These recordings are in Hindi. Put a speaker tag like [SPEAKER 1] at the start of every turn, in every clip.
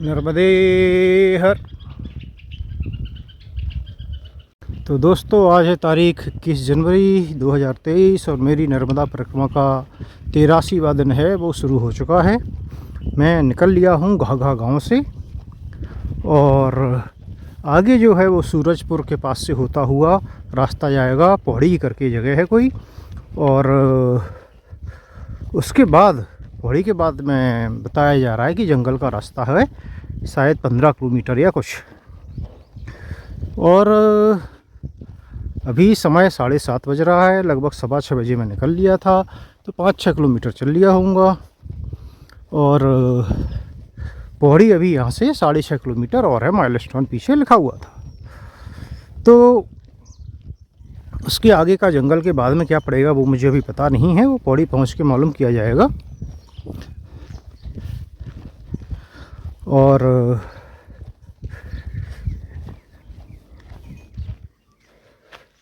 [SPEAKER 1] नर्मदे हर। तो दोस्तों, आज है तारीख 21 जनवरी 2023 और मेरी नर्मदा परिक्रमा का 83वां दिन है, वो शुरू हो चुका है। मैं निकल लिया हूँ घाघा गांव से और आगे जो है वो सूरजपुर के पास से होता हुआ रास्ता जाएगा। पौड़ी करके जगह है कोई, और उसके बाद पौड़ी के बाद में बताया जा रहा है कि जंगल का रास्ता है, शायद 15 किलोमीटर या कुछ। और अभी समय 7:30 बज रहा है, लगभग 6:15 बजे मैं निकल लिया था, तो 5-6 किलोमीटर चल लिया होऊंगा। और पौड़ी अभी यहाँ से 6.5 किलोमीटर और है, माइलस्टोन पीछे लिखा हुआ था। तो उसके आगे का जंगल के बाद में क्या पड़ेगा वो मुझे अभी पता नहीं है, वो पौड़ी पहुँच के मालूम किया जाएगा। और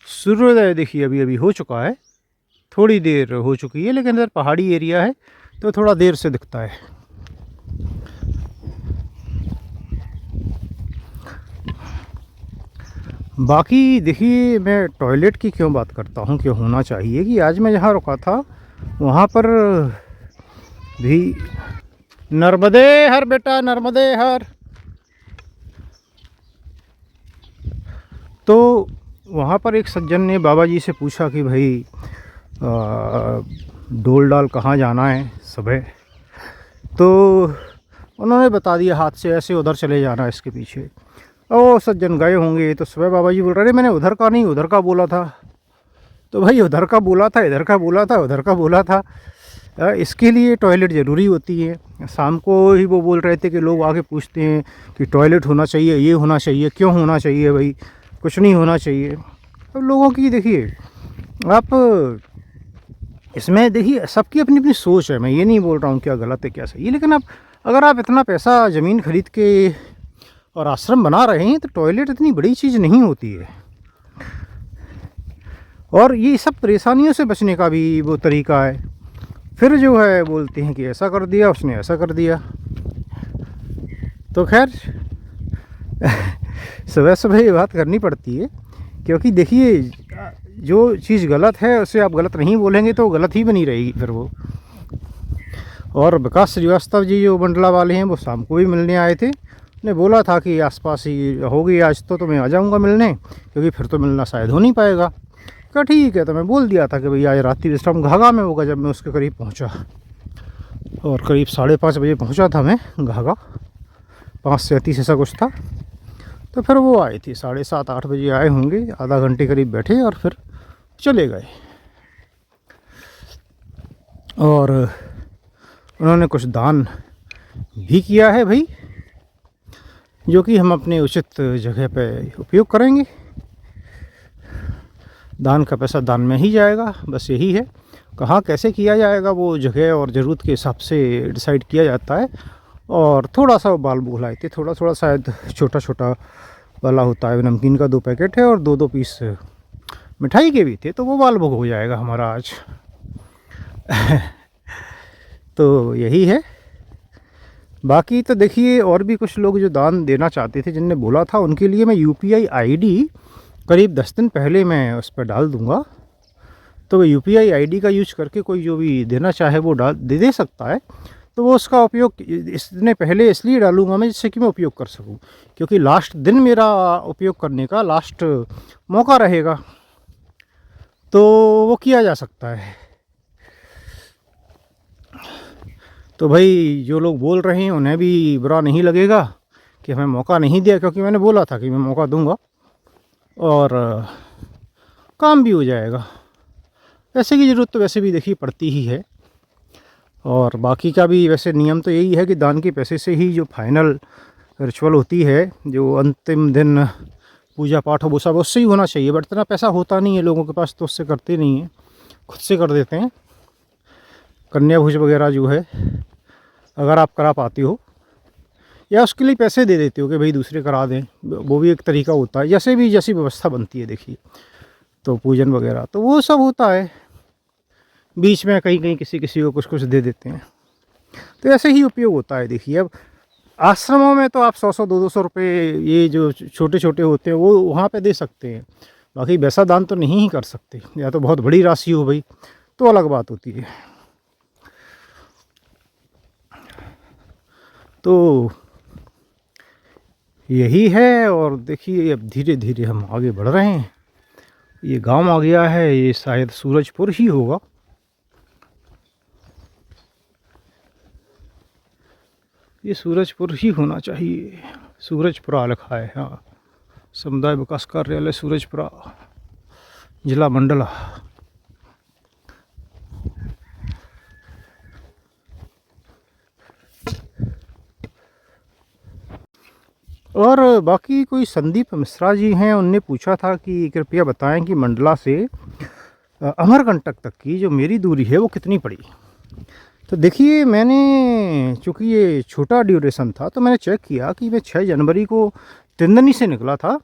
[SPEAKER 1] सूर्योदय देखिए अभी अभी हो चुका है, थोड़ी देर हो चुकी है, लेकिन इधर पहाड़ी एरिया है तो थोड़ा देर से दिखता है। बाकी देखिए, मैं टॉयलेट की क्यों बात करता हूँ, क्यों होना चाहिए, कि आज मैं जहाँ रुका था वहाँ पर भी नर्मदे हर बेटा, नर्मदे हर। तो वहाँ पर एक सज्जन ने बाबा जी से पूछा कि भाई डोल डाल कहाँ जाना है सुबह। तो उन्होंने बता दिया, हाथ से ऐसे उधर चले जाना है इसके पीछे। ओ सज्जन गए होंगे, तो सुबह बाबा जी बोल रहे मैंने उधर का नहीं उधर का बोला था। तो भाई उधर का बोला था, इधर का बोला था, उधर का बोला था। इसके लिए टॉयलेट ज़रूरी होती है। शाम को ही वो बोल रहे थे कि लोग आके पूछते हैं कि टॉयलेट होना चाहिए, ये होना चाहिए, क्यों होना चाहिए भाई, कुछ नहीं होना चाहिए। अब लोगों की देखिए, आप इसमें देखिए सबकी अपनी अपनी सोच है। मैं ये नहीं बोल रहा हूँ क्या गलत है क्या सही है, लेकिन अब अगर आप इतना पैसा ज़मीन खरीद के और आश्रम बना रहे हैं तो टॉयलेट इतनी बड़ी चीज़ नहीं होती है। और ये सब परेशानियों से बचने का भी वो तरीका है। फिर जो है बोलते हैं कि ऐसा कर दिया उसने, ऐसा कर दिया। तो खैर सुबह सुबह ये बात करनी पड़ती है, क्योंकि देखिए जो चीज़ गलत है उसे आप गलत नहीं बोलेंगे तो गलत ही बनी रहेगी फिर वो। और विकास श्रीवास्तव जी जो मंडला वाले हैं वो शाम को भी मिलने आए थे। ने बोला था कि आसपास ही होगी आज तो मैं आ जाऊंगा मिलने, क्योंकि फिर तो मिलना शायद हो नहीं पाएगा। क्या ठीक है, तो मैं बोल दिया था कि भैया आज रात्रि विश्राम घाघा में होगा। जब मैं उसके करीब पहुंचा, और करीब 5:30 बजे पहुंचा था मैं घाघा, 5:37 ऐसा कुछ था। तो फिर वो आए थे 7:30-8 बजे आए होंगे, आधा घंटे करीब बैठे और फिर चले गए। और उन्होंने कुछ दान भी किया है भाई, जो कि हम अपने उचित जगह पे उपयोग करेंगे। दान का पैसा दान में ही जाएगा, बस यही है। कहाँ कैसे किया जाएगा वो जगह और ज़रूरत के हिसाब से डिसाइड किया जाता है। और थोड़ा सा बाल बुलाए थे, थोड़ा थोड़ा शायद छोटा छोटा वाला होता है। नमकीन का 2 पैकेट है और 2-2 पीस मिठाई के भी थे, तो वो बाल भोग हो जाएगा हमारा आज। तो यही है। बाकी तो देखिए, और भी कुछ लोग जो दान देना चाहते थे, जिनने बोला था, उनके लिए मैं UPI ID करीब 10 दिन पहले मैं उस पर डाल दूँगा। तो वो UPI ID का यूज करके कोई जो भी देना चाहे वो दे सकता है। तो वो उसका उपयोग इसने पहले इसलिए डालूँगा मैं, जिससे कि मैं उपयोग कर सकूँ, क्योंकि लास्ट दिन मेरा उपयोग करने का लास्ट मौका रहेगा, तो वो किया जा सकता है। तो भाई जो लोग बोल रहे हैं उन्हें भी बुरा नहीं लगेगा कि हमें मौका नहीं दिया, क्योंकि मैंने बोला था कि मैं मौका दूंगा और काम भी हो जाएगा। पैसे की ज़रूरत तो वैसे भी देखिए पड़ती ही है। और बाकी का भी वैसे नियम तो यही है कि दान के पैसे से ही जो फाइनल रिचुअल होती है, जो अंतिम दिन पूजा पाठ वो सब उससे ही होना चाहिए। बट इतना पैसा होता नहीं है लोगों के पास, तो उससे करते नहीं हैं, खुद से कर देते हैं। कन्या भोज वगैरह जो है, अगर आप करा पाती हो या उसके लिए पैसे दे देते हो कि भाई दूसरे करा दें, वो भी एक तरीका होता है। जैसे भी जैसी व्यवस्था बनती है देखिए, तो पूजन वगैरह तो वो सब होता है। बीच में कहीं कहीं किसी किसी को कुछ कुछ दे देते हैं, तो ऐसे ही उपयोग होता है। देखिए अब आश्रमों में तो आप 100-100 200 रुपये ये जो छोटे छोटे होते हैं वो वहाँ पे दे सकते हैं, बाकी वैसा दान तो नहीं ही कर सकते, या तो बहुत बड़ी राशि हो भाई तो अलग बात होती है। तो यही है, और देखिए अब धीरे धीरे हम आगे बढ़ रहे हैं। ये गांव आ गया है, ये शायद सूरजपुर ही होगा। ये सूरजपुर ही होना चाहिए, सूरजपुरा लिखा है। हाँ, समुदाय विकास कार्यालय सूरजपुरा, जिला मंडला। और बाकी कोई संदीप मिश्रा जी हैं, उनने पूछा था कि कृपया बताएं कि मंडला से अमरकंटक तक की जो मेरी दूरी है वो कितनी पड़ी। तो देखिए, मैंने चूँकि ये छोटा ड्यूरेशन था तो मैंने चेक किया कि मैं 6 जनवरी को तिंदनी से निकला था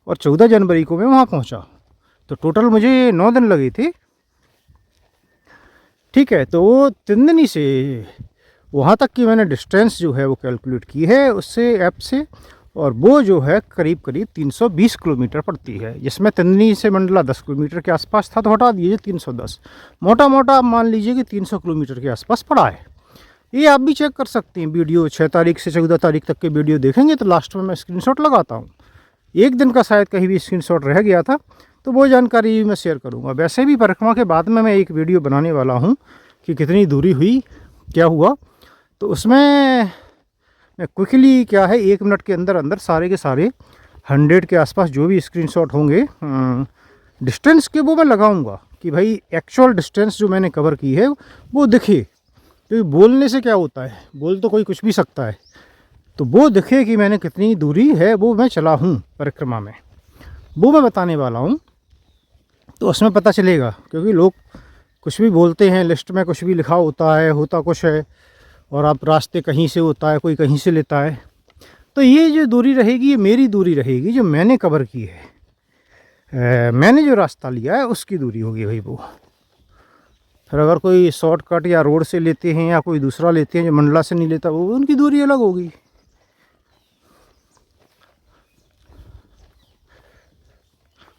[SPEAKER 1] और 14 जनवरी को मैं वहाँ पहुँचा, तो टोटल मुझे 9 दिन लगे थे। ठीक है, तो वो तिंदनी से वहाँ तक की मैंने डिस्टेंस जो है वो कैलकुलेट की है उससे ऐप से, और वो जो है करीब करीब 320 किलोमीटर पड़ती है, जिसमें तिंदनी से मंडला 10 किलोमीटर के आसपास था, तो हटा दीजिए 310, मोटा मोटा आप मान लीजिए कि 300 किलोमीटर के आसपास पड़ा है। ये आप भी चेक कर सकते हैं, वीडियो 6 तारीख से 14 तारीख तक के वीडियो देखेंगे तो लास्ट में मैं स्क्रीनशॉट लगाता हूँ। एक दिन का शायद कहीं भी स्क्रीनशॉट रह गया था, तो वो जानकारी मैं शेयर करूँगा। वैसे भी परिक्रमा के बाद में मैं एक वीडियो बनाने वाला हूँ कि कितनी दूरी हुई, क्या हुआ, तो उसमें मैं क्विकली क्या है 1 मिनट के अंदर अंदर सारे के सारे 100 के आसपास जो भी स्क्रीनशॉट होंगे डिस्टेंस के वो मैं लगाऊंगा कि भाई एक्चुअल डिस्टेंस जो मैंने कवर की है वो दिखे। क्योंकि बोलने से क्या होता है, बोल तो कोई कुछ भी सकता है, तो वो दिखे कि मैंने कितनी दूरी है वो मैं चला हूँ परिक्रमा में, वो मैं बताने वाला हूँ। तो उसमें पता चलेगा, क्योंकि लोग कुछ भी बोलते हैं, लिस्ट में कुछ भी लिखा होता है, होता कुछ है, और आप रास्ते कहीं से होता है, कोई कहीं से लेता है। तो ये जो दूरी रहेगी ये मेरी दूरी रहेगी जो मैंने कवर की है, मैंने जो रास्ता लिया है उसकी दूरी होगी भाई वो। फिर अगर कोई शॉर्टकट या रोड से लेते हैं या कोई दूसरा लेते हैं जो मंडला से नहीं लेता, वो उनकी दूरी अलग होगी।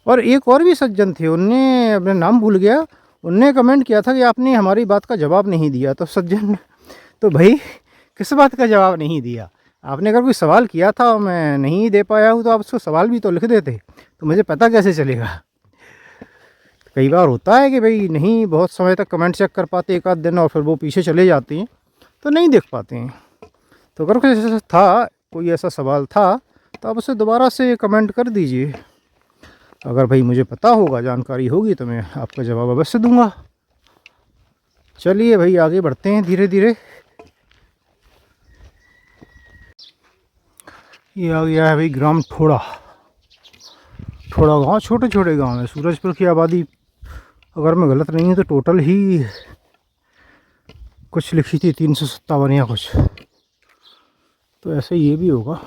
[SPEAKER 1] और एक और भी सज्जन थे, उनने अपने नाम भूल गया, उनने कमेंट किया था कि आपने हमारी बात का जवाब नहीं दिया। तो सज्जन, तो भाई किस बात का जवाब नहीं दिया? आपने अगर कोई सवाल किया था और मैं नहीं दे पाया हूँ तो आप उसको सवाल भी तो लिख देते, तो मुझे पता कैसे चलेगा। कई बार होता है कि भाई नहीं बहुत समय तक कमेंट चेक कर पाते, एक आध दिन, और फिर वो पीछे चले जाते हैं तो नहीं देख पाते हैं। तो अगर कोई ऐसा था, कोई ऐसा सवाल था, तो आप उसे दोबारा से कमेंट कर दीजिए। अगर भाई मुझे पता होगा, जानकारी होगी, तो मैं आपका जवाब अवश्य दूंगा। चलिए भाई आगे बढ़ते हैं धीरे धीरे। ये आ गया है भाई ग्राम ठोड़ा। ठोड़ा गांव छोटे छोटे गांव है। सूरजपुर की आबादी अगर मैं गलत नहीं हूँ तो टोटल ही कुछ लिखी थी 357 या कुछ, तो ऐसे ये भी होगा।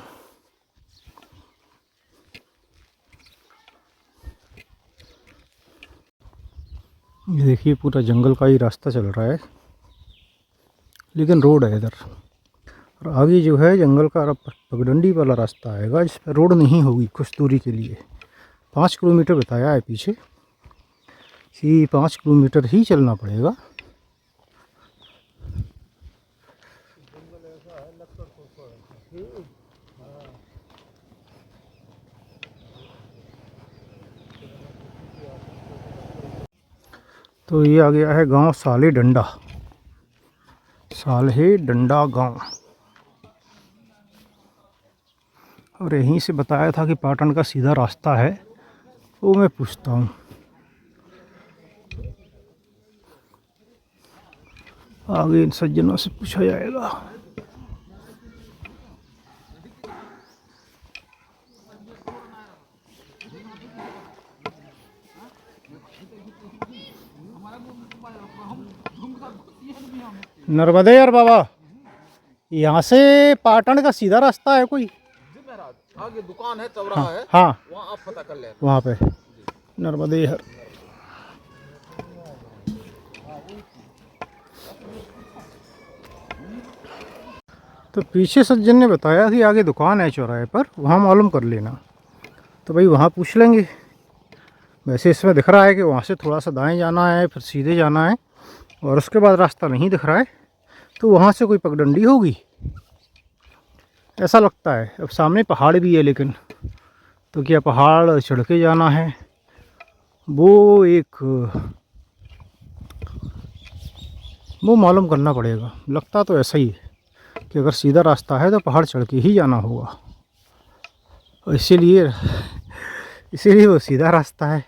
[SPEAKER 1] ये देखिए पूरा जंगल का ही रास्ता चल रहा है, लेकिन रोड है इधर, और आगे जो है जंगल का पगडंडी वाला रास्ता आएगा जिस पर रोड नहीं होगी कुछ दूरी के लिए। 5 किलोमीटर बताया है पीछे कि 5 किलोमीटर ही चलना पड़ेगा। तो ये आ गया है गांव साले डंडा, साले डंडा गांव। और यहीं से बताया था कि पाटन का सीधा रास्ता है, वो मैं पूछता हूँ। आगे इन सज्जनों से पूछा जाएगा। नर्मदे यार बाबा, यहाँ से पाटन का सीधा रास्ता है कोई?
[SPEAKER 2] आगे दुकान है, चौराहा है,
[SPEAKER 1] हाँ,
[SPEAKER 2] वहाँ आप पता कर लेना।
[SPEAKER 1] वहाँ पे नर्मदे हर। तो पीछे सज्जन ने बताया कि आगे दुकान है चौराहे पर, वहाँ मालूम कर लेना। तो भाई वहाँ पूछ लेंगे। वैसे इसमें दिख रहा है कि वहाँ से थोड़ा सा दाएं जाना है, फिर सीधे जाना है, और उसके बाद रास्ता नहीं दिख रहा है, तो वहाँ से कोई पगडंडी होगी ऐसा लगता है। अब सामने पहाड़ भी है, लेकिन तो क्या पहाड़ चढ़ के जाना है, वो मालूम करना पड़ेगा। लगता तो ऐसा ही है कि अगर सीधा रास्ता है तो पहाड़ चढ़ के ही जाना होगा, और इसीलिए वो सीधा रास्ता है।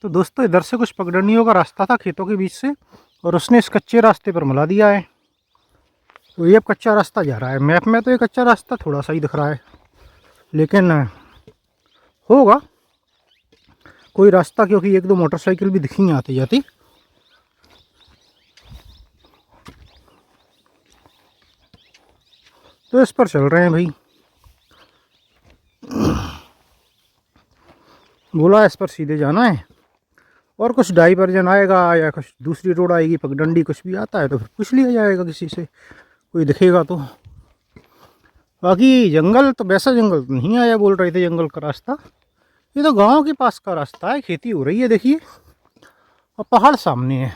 [SPEAKER 1] तो दोस्तों इधर से कुछ पगडंडियों का रास्ता था खेतों के बीच से, और उसने इस कच्चे रास्ते पर मिला दिया है। तो ये अब कच्चा रास्ता जा रहा है। मैप में तो ये कच्चा रास्ता थोड़ा सा ही दिख रहा है, लेकिन होगा कोई रास्ता, क्योंकि एक दो मोटरसाइकिल भी दिखी आती जाती। तो इस पर चल रहे हैं भाई। बोला इस पर सीधे जाना है, और कुछ डाइवर्जन आएगा या कुछ दूसरी रोड आएगी, पगडंडी कुछ भी आता है तो फिर पूछ लिया जाएगा किसी से, कोई दिखेगा तो। बाकी जंगल तो वैसा जंगल तो नहीं आया, बोल रहे थे जंगल का रास्ता। ये तो गांव के पास का रास्ता है, खेती हो रही है देखिए, और पहाड़ सामने है।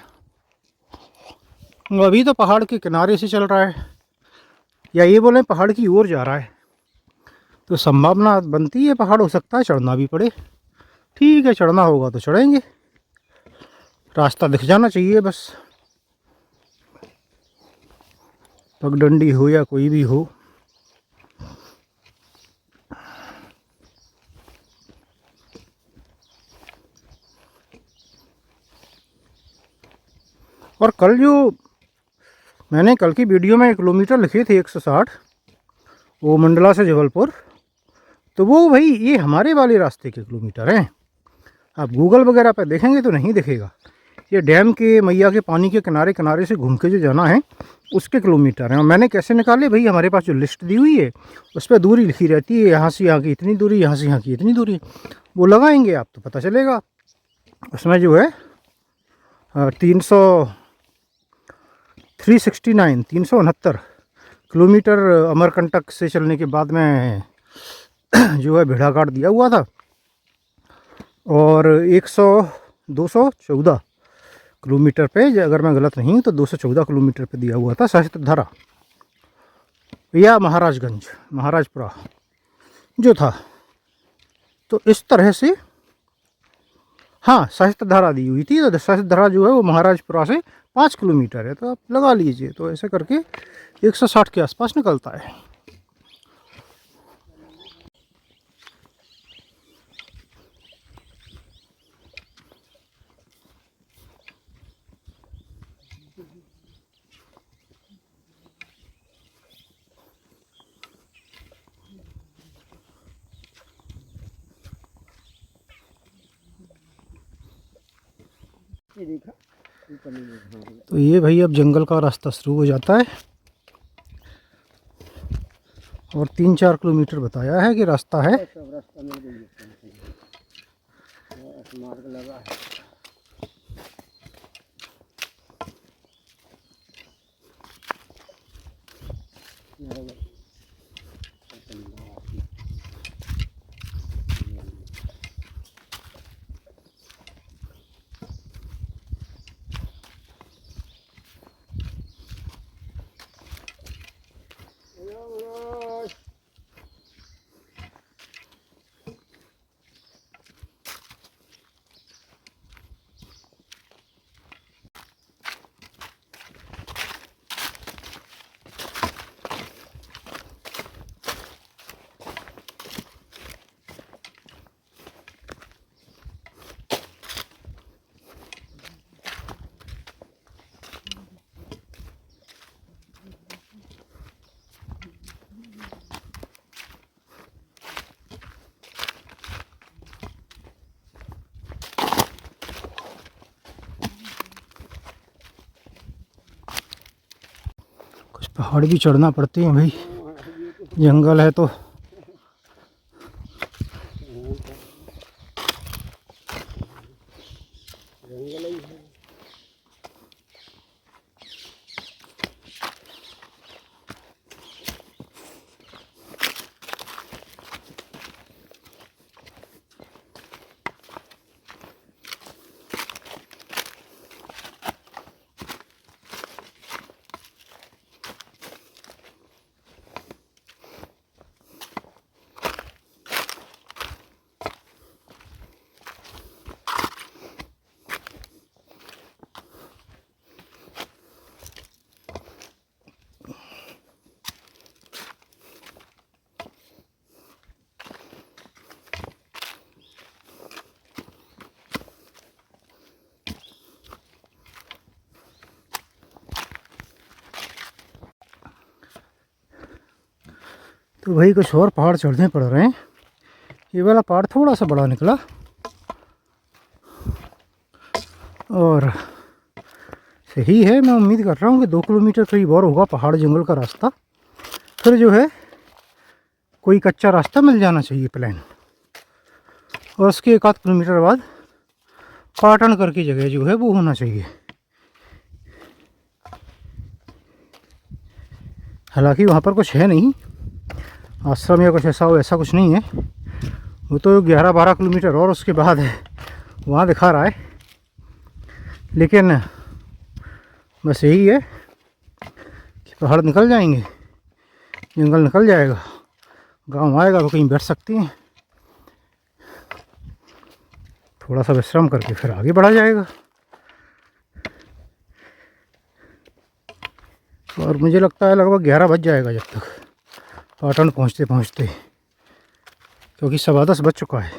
[SPEAKER 1] अभी तो पहाड़ के किनारे से चल रहा है, या ये बोले पहाड़ की ओर जा रहा है, तो संभावना बनती है पहाड़ हो सकता है चढ़ना भी पड़े। ठीक है, चढ़ना होगा तो चढ़ेंगे, रास्ता दिख जाना चाहिए बस, पगडंडी हो या कोई भी हो। और कल जो मैंने कल की वीडियो में किलोमीटर लिखे थे 160, वो मंडला से जबलपुर, तो वो भाई ये हमारे वाले रास्ते के किलोमीटर हैं। आप गूगल वगैरह पर देखेंगे तो नहीं दिखेगा। ये डैम के मैया के पानी के किनारे किनारे से घूम के जो जाना है उसके किलोमीटर हैं। और मैंने कैसे निकाले भाई, हमारे पास जो लिस्ट दी हुई है उस पर दूरी लिखी रहती है, यहाँ से यहाँ की इतनी दूरी, यहाँ से यहाँ की इतनी दूरी, वो लगाएंगे आप तो पता चलेगा। उसमें जो है 369 किलोमीटर अमरकंटक से चलने के बाद में जो है भेड़ाघाट दिया हुआ था, और 214 किलोमीटर पे, अगर मैं गलत नहीं हूँ तो 214 किलोमीटर पे दिया हुआ था सहस्त्रधारा या महाराजपुरा जो था। तो इस तरह से हाँ सहस्त्रधारा दी हुई थी, तो सहस्त्रधारा जो है वो महाराजपुरा से 5 किलोमीटर है, तो आप लगा लीजिए। तो ऐसे करके 160 के आसपास निकलता है। तो ये भाई अब जंगल का रास्ता शुरू हो जाता है, और 3-4 किलोमीटर बताया है कि रास्ता है। कुछ पहाड़ भी चढ़ना पड़ते हैं भाई, जंगल है तो। तो भाई कुछ और पहाड़ चढ़ने पड़ रहे हैं। ये वाला पहाड़ थोड़ा सा बड़ा निकला और सही है। मैं उम्मीद कर रहा हूँ कि 2 किलोमीटर करीब और होगा पहाड़ जंगल का रास्ता, फिर जो है कोई कच्चा रास्ता मिल जाना चाहिए प्लान, और उसके 1 आध किलोमीटर बाद पाटन करके जगह जो है वो होना चाहिए। हालांकि वहाँ पर कुछ है नहीं, आश्रम या कुछ ऐसा हो, ऐसा कुछ नहीं है। वो तो 11-12 किलोमीटर और उसके बाद है, वहाँ दिखा रहा है। लेकिन बस यही है कि पहाड़ निकल जाएंगे, जंगल निकल जाएगा, गांव आएगा तो कहीं बैठ सकती हैं, थोड़ा सा विश्राम करके फिर आगे बढ़ा जाएगा। और मुझे लगता है लगभग 11 बज जाएगा जब तक पाटन पहुँचते पहुँचते, क्योंकि 10:15 बज चुका है।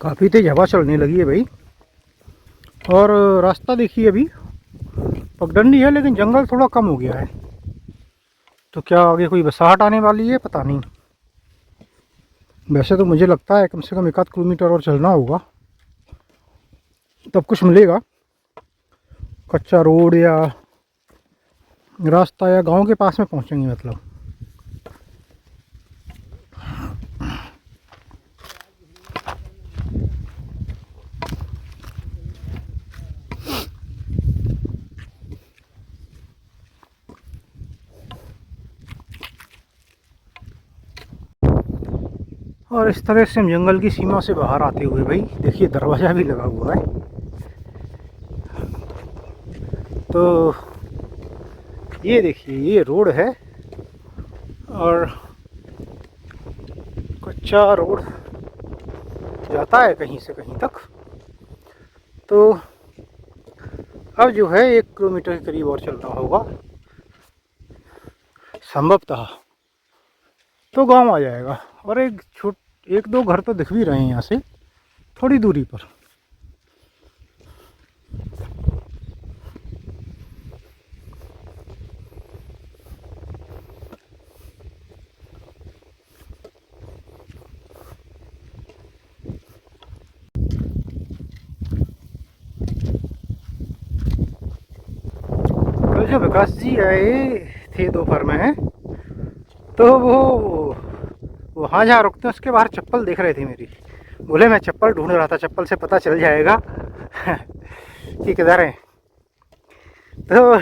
[SPEAKER 1] काफ़ी तेज हवा चलने लगी है भाई, और रास्ता देखिए अभी पगडंडी है लेकिन जंगल थोड़ा कम हो गया है। तो क्या आगे कोई बसाहट आने वाली है पता नहीं। वैसे तो मुझे लगता है कम से कम 1 आध किलोमीटर और चलना होगा तब कुछ मिलेगा, कच्चा रोड या रास्ता, या गांव के पास में पहुंचेंगे मतलब। और इस तरह से हम जंगल की सीमा से बाहर आते हुए भाई देखिए दरवाज़ा भी लगा हुआ है। तो ये देखिए ये रोड है और कच्चा रोड जाता है कहीं से कहीं तक। तो अब जो है 1 किलोमीटर के करीब और चलना होगा संभवतः, तो गांव आ जाएगा। और एक दो घर तो दिख भी रहे हैं यहाँ से थोड़ी दूरी पर। कल जो विकास जी आए थे दोपहर में, तो वो वहाँ जहाँ रुकते हैं उसके बाहर चप्पल देख रहे थे मेरी। बोले मैं चप्पल ढूंढ रहा था, चप्पल से पता चल जाएगा कि किधर है। तो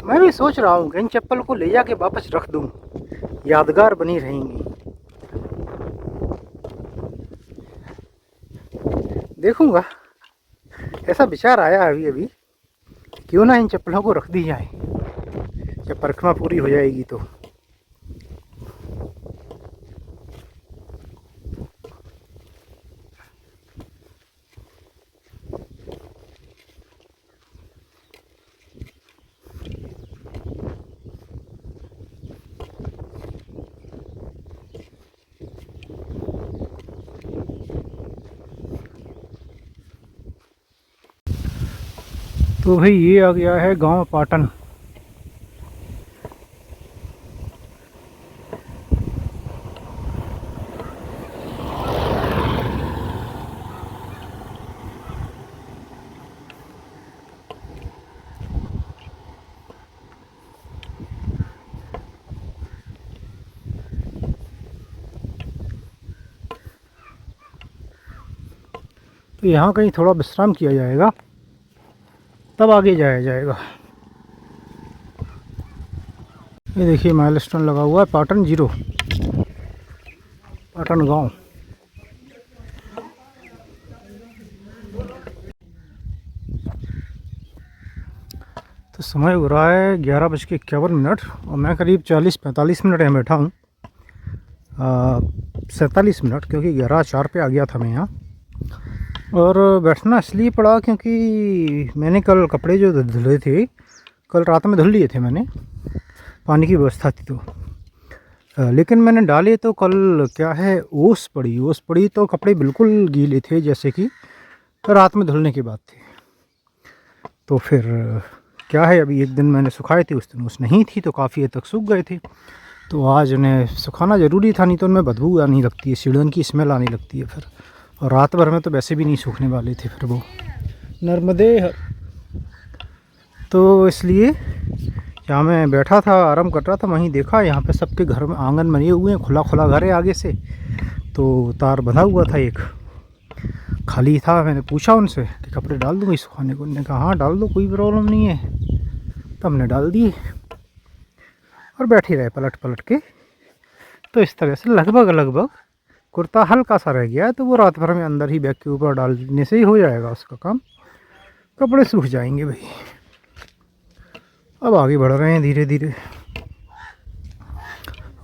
[SPEAKER 1] मैं भी सोच रहा हूँ कि इन चप्पल को ले जाके वापस रख दूँ, यादगार बनी रहेंगी। देखूंगा, ऐसा विचार आया अभी अभी, क्यों ना इन चप्पलों को रख दी जाए जब परिक्रमा पूरी हो जाएगी तो। तो भाई ये आ गया है गांव पाटन। तो यहाँ कहीं थोड़ा विश्राम किया जाएगा, तब आगे जाया जाएगा। ये देखिए माइलस्टोन लगा हुआ है, पाटन 0, पाटन गांव। तो समय हो रहा है 11:51 और मैं करीब 40-45 मिनट यहाँ बैठा हूँ। 47 मिनट, क्योंकि 11:04 पे आ गया था मैं यहाँ। और बैठना इसलिए पड़ा क्योंकि मैंने कल कपड़े जो धुले थे, कल रात में धुल लिए थे मैंने, पानी की व्यवस्था थी तो। लेकिन मैंने डाले तो कल क्या है, ओस पड़ी तो कपड़े बिल्कुल गीले थे, जैसे कि रात में धुलने के बाद थे। तो फिर क्या है, अभी एक दिन मैंने सुखाए थे, उस दिन ओस नहीं थी तो काफ़ी हद तक सूख गए थे। तो आज उन्हें सुखाना ज़रूरी था, नहीं तो उनमें बदबू आने लगती है, सीढ़न की स्मेल आने लगती है फिर। और रात भर में तो वैसे भी नहीं सूखने वाले थे फिर वो नर्मदे। तो इसलिए जहाँ मैं बैठा था, आराम कर रहा था, वहीं देखा यहाँ पे सबके घर में आंगन बने हुए हैं, खुला खुला घर है आगे से, तो तार बंधा हुआ था, एक खाली था। मैंने पूछा उनसे कि कपड़े डाल दूँगी सुखाने को, उन्होंने कहा हाँ डाल दो, कोई प्रॉब्लम नहीं है। तो हमने डाल दिए और बैठे रहे पलट पलट के। तो इस तरह से लगभग कुर्ता हल्का सा रह गया है, तो वो रात भर में अंदर ही बैग के ऊपर डालने से ही हो जाएगा उसका काम, कपड़े सूख जाएंगे भाई। अब आगे बढ़ रहे हैं धीरे धीरे।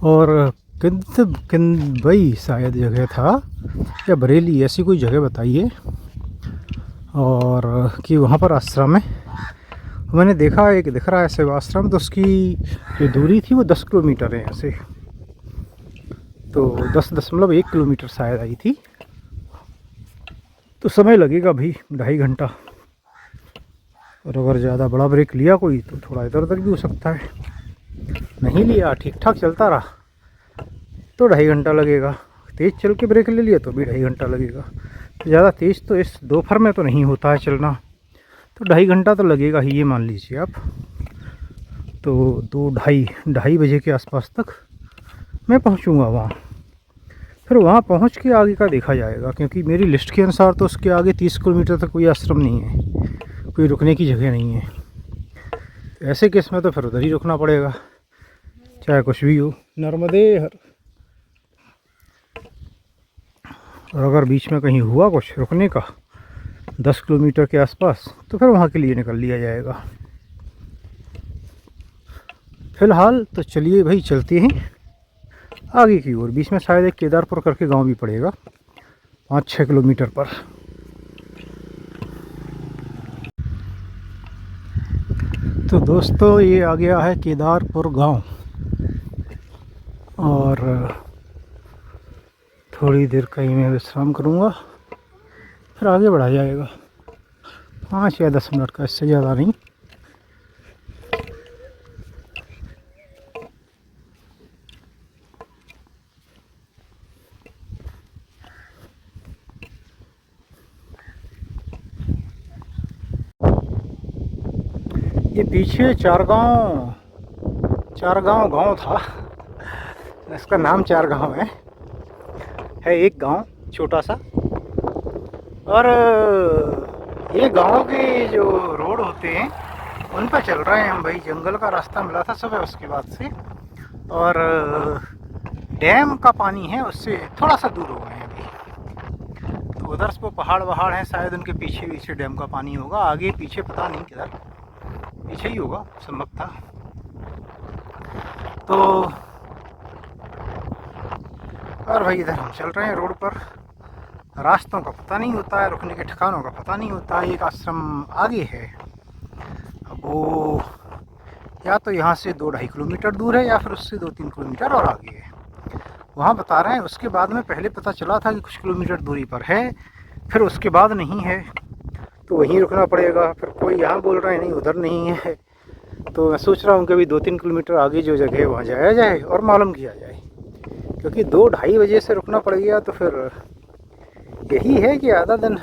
[SPEAKER 1] और किंदबई शायद जगह था, या बरेली, ऐसी कोई जगह बताइए, और कि वहाँ पर आश्रम है। मैंने देखा एक दिख रहा है सेवा आश्रम, तो उसकी जो दूरी थी वो 10 किलोमीटर है यहाँ से, तो 10.1 किलोमीटर शायद आई थी। तो समय लगेगा भाई 2.5 घंटा, और अगर ज़्यादा बड़ा ब्रेक लिया कोई तो थोड़ा इधर उधर भी हो सकता है। नहीं लिया, ठीक ठाक चलता रहा तो 2.5 घंटा लगेगा। तेज़ चल के ब्रेक ले लिया तो भी 2.5 घंटा लगेगा। तो ज़्यादा तेज़ तो इस दोपहर में तो नहीं होता है चलना, तो 2.5 घंटा तो लगेगा ही, ये मान लीजिए आप। तो 2-2:30 बजे के आसपास तक मैं पहुंचूंगा वहाँ। फिर वहाँ पहुँच के आगे का देखा जाएगा, क्योंकि मेरी लिस्ट के अनुसार तो उसके आगे 30 किलोमीटर तक कोई आश्रम नहीं है, कोई रुकने की जगह नहीं है। ऐसे केस में तो फिर उधर ही रुकना पड़ेगा, चाहे कुछ भी हो। नर्मदे हर। और अगर बीच में कहीं हुआ कुछ रुकने का 10 किलोमीटर के आसपास, तो फिर वहाँ के लिए निकल लिया जाएगा। फ़िलहाल तो चलिए भाई चलते हैं आगे की ओर। बीच में शायद एक केदारपुर करके गांव भी पड़ेगा 5-6 किलोमीटर पर। तो दोस्तों ये आ गया है केदारपुर गांव, और थोड़ी देर कहीं मैं विश्राम करूंगा, फिर आगे बढ़ा जाएगा। 5 या 10 मिनट का, इससे ज़्यादा नहीं। ये पीछे चारगांव गांव था, इसका नाम चारगांव है। है एक गांव छोटा सा। और ये गांव के जो रोड होते हैं उन पर चल रहे हैं हम भाई। जंगल का रास्ता मिला था सुबह उसके बाद से, और डैम का पानी है उससे थोड़ा सा दूर हो गए हैं अभी। तो उधर से वो पहाड़ वहाड़ हैं, शायद उनके पीछे पीछे डैम का पानी होगा, आगे पीछे पता नहीं किधर, पीछे ही होगा संभव था। तो और भाई इधर हम चल रहे हैं रोड पर। रास्तों का पता नहीं होता है, रुकने के ठिकानों का पता नहीं होता है। एक आश्रम आगे है, अब वो या तो यहाँ से 2-2.5 किलोमीटर दूर है या फिर उससे 2-3 किलोमीटर और आगे है, वहाँ बता रहे हैं। उसके बाद में पहले पता चला था कि कुछ किलोमीटर दूरी पर है, फिर उसके बाद नहीं है, तो वहीं रुकना पड़ेगा। फिर कोई यहाँ बोल रहे हैं नहीं उधर नहीं है, तो मैं सोच रहा हूँ कि अभी 2-3 किलोमीटर आगे जो जगह है वहाँ जाया जाए और मालूम किया जाए, क्योंकि 2-2.5 बजे से रुकना पड़ गया तो फिर यही है कि आधा दिन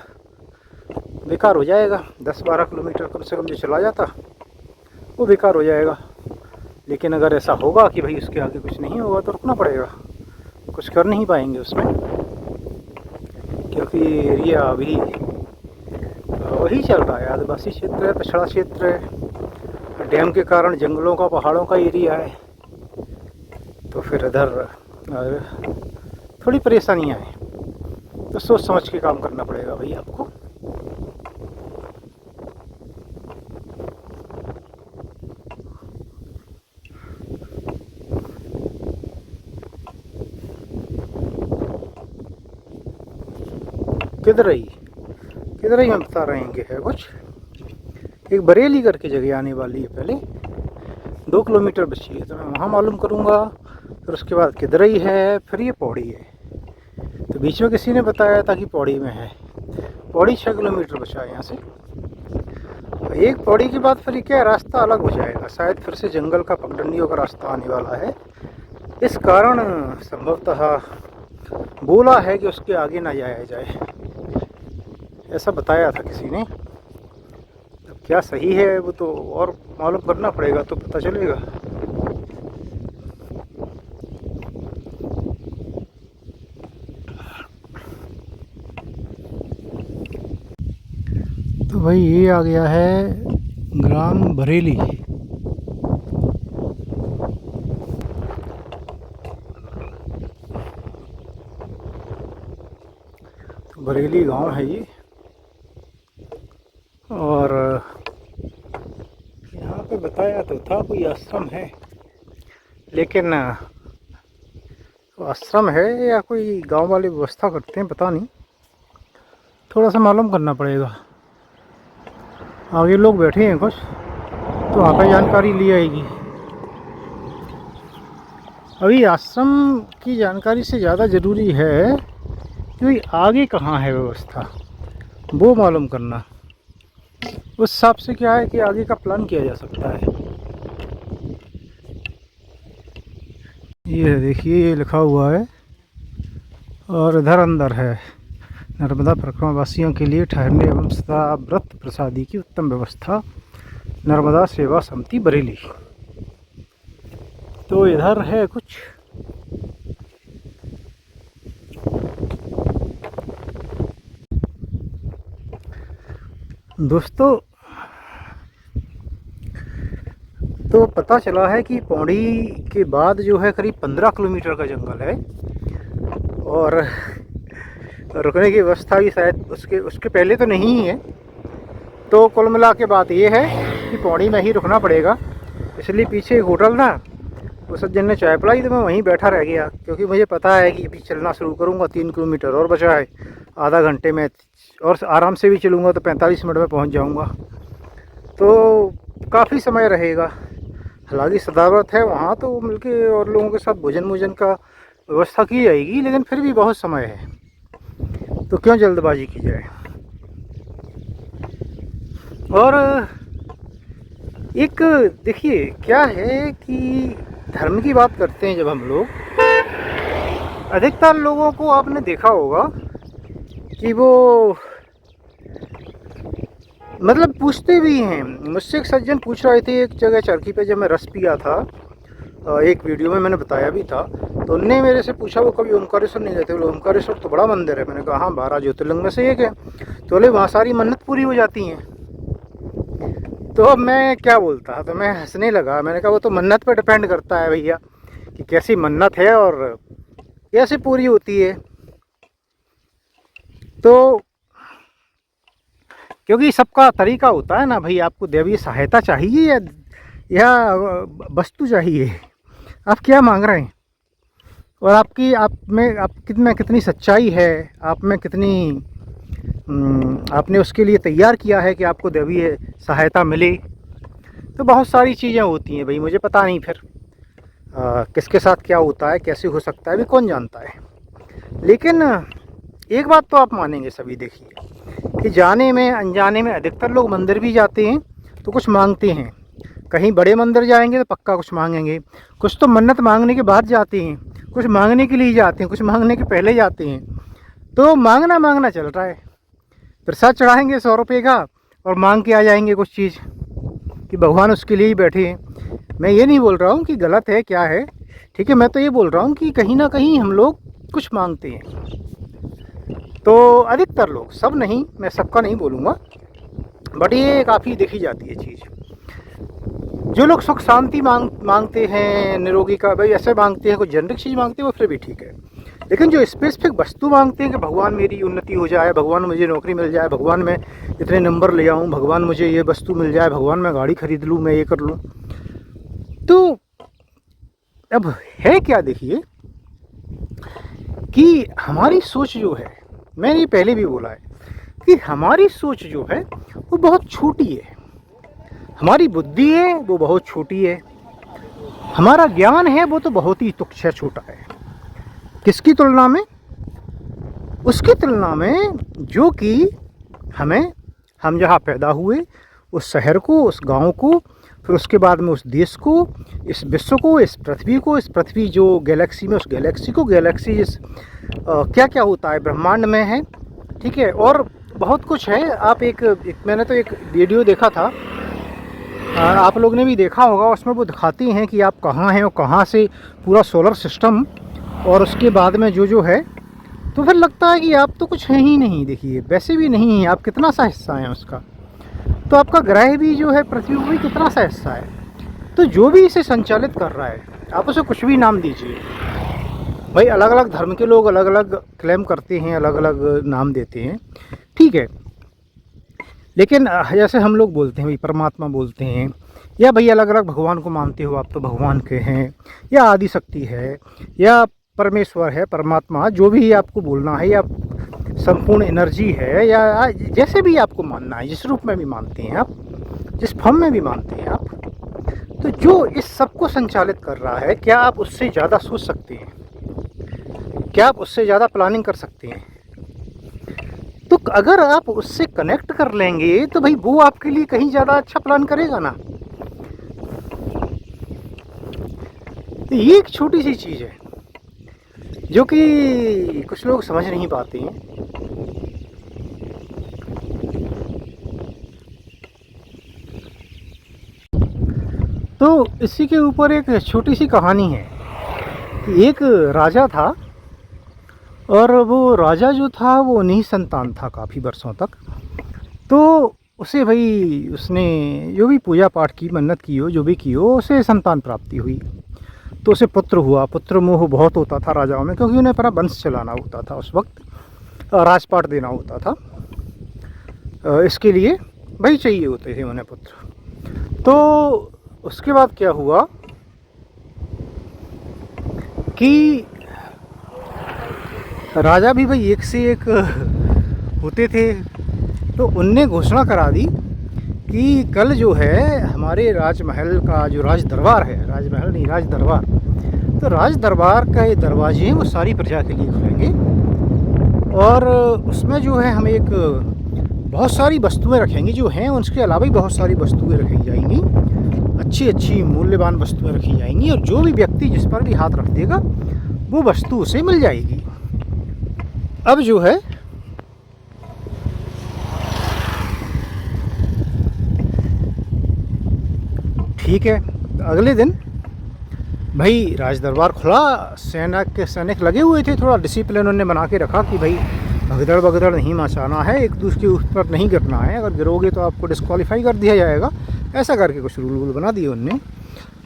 [SPEAKER 1] बेकार हो जाएगा। 10-12 किलोमीटर कम से कम जो चला जाता वो बेकार हो जाएगा। लेकिन अगर ऐसा होगा कि भाई उसके आगे कुछ नहीं होगा तो रुकना पड़ेगा, कुछ कर नहीं पाएंगे उसमें, क्योंकि एरिया अभी वही चल रहा है, आदिवासी क्षेत्र है, पछड़ा क्षेत्र है, डैम के कारण जंगलों का पहाड़ों का एरिया है। तो फिर इधर थोड़ी परेशानियाँ हैं, तो सोच समझ के काम करना पड़ेगा भाई आपको। किधर ही हम बता रहे हैं कि है कुछ एक बरेली करके जगह आने वाली है, पहले 2 किलोमीटर बची है, तो मैं वहाँ मालूम करूँगा। फिर उसके बाद किधरई है, फिर ये पौड़ी है। तो बीच में किसी ने बताया था कि पौड़ी में है, पौड़ी 6 किलोमीटर बचा है यहाँ से। एक पौड़ी के बाद फिर क्या रास्ता अलग हो जाएगा, शायद फिर से जंगल का पगडंडियों का रास्ता आने वाला है। इस कारण संभवतः बोला है कि उसके आगे ना जाया जाए, ऐसा बताया था किसी ने। अब क्या सही है वो तो और मालूम करना पड़ेगा तो पता चलेगा। तो भाई ये आ गया है ग्राम बरेली। तो बरेली गांव है ये, और यहाँ पे बताया तो था कोई आश्रम है, लेकिन आश्रम है या कोई गांव वाले व्यवस्था करते हैं पता नहीं, थोड़ा सा मालूम करना पड़ेगा। आगे लोग बैठे हैं कुछ, तो वहाँ पर जानकारी ली आएगी। अभी आश्रम की जानकारी से ज़्यादा ज़रूरी है कि आगे कहाँ है व्यवस्था, वो मालूम करना। उस हिसाब से क्या है कि आगे का प्लान किया जा सकता है। ये देखिए ये लिखा हुआ है, और इधर अंदर है नर्मदा परिक्रमा वासियों के लिए ठहरने एवं सदा व्रत प्रसादी की उत्तम व्यवस्था, नर्मदा सेवा समिति बरेली। तो इधर है कुछ, दोस्तों तो पता चला है कि पौड़ी के बाद जो है करीब 15 किलोमीटर का जंगल है, और रुकने की व्यवस्था भी शायद उसके पहले तो नहीं ही है। तो कुल मिला के बात ये है कि पौड़ी में ही रुकना पड़ेगा। इसलिए पीछे एक होटल था, उस सज्जन ने चाय पिलाई तो मैं वहीं बैठा रह गया, क्योंकि मुझे पता है कि अभी चलना शुरू करूँगा, 3 किलोमीटर और बचा है, आधा घंटे में, और आराम से भी चलूँगा तो 45 मिनट में पहुँच जाऊँगा। तो काफ़ी समय रहेगा। हालांकि सदाव्रत है वहाँ, तो मिलके और लोगों के साथ भोजन का व्यवस्था की जाएगी, लेकिन फिर भी बहुत समय है, तो क्यों जल्दबाजी की जाए। और एक देखिए क्या है कि धर्म की बात करते हैं जब हम लोग, अधिकतर लोगों को आपने देखा होगा कि वो मतलब पूछते भी हैं। मुझसे एक सज्जन पूछ रहे थे एक जगह चरखी पे, जब मैं रस पिया था, एक वीडियो में मैंने बताया भी था। तो उनने मेरे से पूछा वो कभी ओमकारेश्वर नहीं गए थे। बोले ओमकारेश्वर तो बड़ा मंदिर है। मैंने कहा हाँ 12 ज्योतिर्लिंग में से एक है। तो बोले वहाँ सारी मन्नत पूरी हो जाती हैं। तो अब मैं क्या बोलता, तो मैं हंसने लगा। मैंने कहा वो तो मन्नत पर डिपेंड करता है भैया कि कैसी मन्नत है और कैसे पूरी होती है। तो क्योंकि सबका तरीका होता है ना भाई, आपको दैवीय सहायता चाहिए या वस्तु चाहिए, आप क्या मांग रहे हैं, और आप में कितनी सच्चाई है, आप में कितनी आपने उसके लिए तैयार किया है कि आपको दैवीय सहायता मिले। तो बहुत सारी चीज़ें होती हैं भाई, मुझे पता नहीं फिर किसके साथ क्या होता है, कैसे हो सकता है, अभी कौन जानता है। लेकिन एक बात तो आप मानेंगे सभी, देखिए कि जाने में अनजाने में अधिकतर लोग मंदिर भी जाते हैं तो कुछ मांगते हैं। कहीं बड़े मंदिर जाएंगे तो पक्का कुछ मांगेंगे, कुछ तो मन्नत मांगने के बाद जाते हैं, कुछ मांगने के लिए जाते हैं, कुछ मांगने के पहले जाते हैं। तो मांगना चल रहा है। प्रसाद चढ़ाएंगे 100 रुपये का और मांग के आ जाएंगे कुछ चीज़ कि भगवान उसके लिए ही बैठे हैं। मैं ये नहीं बोल रहा हूँ कि गलत है क्या है, ठीक है, मैं तो ये बोल रहा हूँ कि कहीं ना कहीं हम लोग कुछ मांगते हैं। तो अधिकतर लोग, सब नहीं, मैं सबका नहीं बोलूँगा, बट ये काफ़ी देखी जाती है चीज़। जो लोग सुख शांति मांगते हैं, निरोगी का भाई ऐसे मांगते हैं, कोई जेनरिक चीज़ मांगते हैं वो फिर भी ठीक है। लेकिन जो स्पेसिफिक वस्तु मांगते हैं कि भगवान मेरी उन्नति हो जाए, भगवान मुझे नौकरी मिल जाए, भगवान मैं इतने नंबर ले आऊँ, भगवान मुझे ये वस्तु मिल जाए, भगवान मैं गाड़ी खरीद लूँ, मैं ये कर लूँ। तो अब है क्या, देखिए कि हमारी सोच जो है, मैंने ये पहले भी बोला है कि हमारी सोच जो है वो बहुत छोटी है, हमारी बुद्धि है वो बहुत छोटी है, हमारा ज्ञान है वो तो बहुत ही तुच्छ है, छोटा है। किसकी तुलना में? उसकी तुलना में जो कि हम जहाँ पैदा हुए, उस शहर को, उस गांव को, फिर उसके बाद में उस देश को, इस विश्व को, इस पृथ्वी जो गैलेक्सी में, उस गैलेक्सी को, गैलेक्सी जिस क्या क्या होता है ब्रह्मांड में है, ठीक है, और बहुत कुछ है। आप मैंने तो एक वीडियो देखा था, आप लोग ने भी देखा होगा, उसमें वो दिखाती हैं कि आप कहाँ हैं और कहाँ से पूरा सोलर सिस्टम, और उसके बाद में जो है, तो फिर लगता है कि आप तो कुछ हैं ही नहीं। देखिए वैसे भी नहीं है, आप कितना सा हिस्सा हैं उसका। तो आपका ग्रह भी जो है, पृथ्वी भी कितना सा हिस्सा है। तो जो भी इसे संचालित कर रहा है, आप उसे कुछ भी नाम दीजिए भाई। अलग अलग धर्म के लोग अलग अलग क्लेम करते हैं, अलग अलग नाम देते हैं, ठीक है। लेकिन जैसे हम लोग बोलते हैं भाई परमात्मा बोलते हैं, या भाई अलग अलग भगवान को मानते हो आप तो भगवान के हैं, या आदि शक्ति है, या परमेश्वर है, परमात्मा, जो भी आपको बोलना है, या संपूर्ण एनर्जी है, या जैसे भी आपको मानना है, जिस रूप में भी मानते हैं आप, जिस फॉर्म में भी मानते हैं आप, तो जो इस सब को संचालित कर रहा है, क्या आप उससे ज़्यादा सोच सकते हैं? क्या आप उससे ज़्यादा प्लानिंग कर सकते हैं? तो अगर आप उससे कनेक्ट कर लेंगे तो भाई वो आपके लिए कहीं ज़्यादा अच्छा प्लान करेगा ना। तो ये एक छोटी सी चीज़ है जो कि कुछ लोग समझ नहीं पाते हैं। तो इसी के ऊपर एक छोटी सी कहानी है कि एक राजा था, और वो राजा जो था वो निसंतान था काफ़ी वर्षों तक। तो उसे भाई, उसने जो भी पूजा पाठ की, मन्नत की हो, जो भी की हो, उसे संतान प्राप्ति हुई। तो उसे पुत्र हुआ। पुत्र मोह बहुत होता था राजाओं में, क्योंकि उन्हें अपना वंश चलाना होता था, उस वक्त राजपाट देना होता था। इसके लिए भाई चाहिए होते थे उन्हें पुत्र। तो उसके बाद क्या हुआ कि राजा भी भाई एक से एक होते थे। तो उनने घोषणा करा दी कि कल जो है हमारे राजमहल का जो राज दरबार है, राजमहल नहीं, राज दरबार, तो राज दरबार का ये दरवाजे हैं वो सारी प्रजा के लिए खुलेंगे, और उसमें जो है हम एक बहुत सारी वस्तुएं रखेंगी, जो हैं उसके अलावा भी बहुत सारी वस्तुएं रखी जाएंगी, अच्छी अच्छी मूल्यवान वस्तुएं रखी जाएंगी, और जो भी व्यक्ति जिस पर भी हाथ रख देगा वो वस्तु उसे मिल जाएगी। अब जो है ठीक है, अगले दिन भाई राज दरबार खुला, सेना के सैनिक लगे हुए थे, थोड़ा डिसिप्लिन उन्होंने बना के रखा कि भाई भगदड़ भगदड़ नहीं मचाना है, एक दूसरे के ऊपर नहीं गिरना है, अगर गिरोगे तो आपको डिस्क्वालीफाई कर दिया जाएगा, ऐसा करके कुछ रूल वूल बना दिए उनने।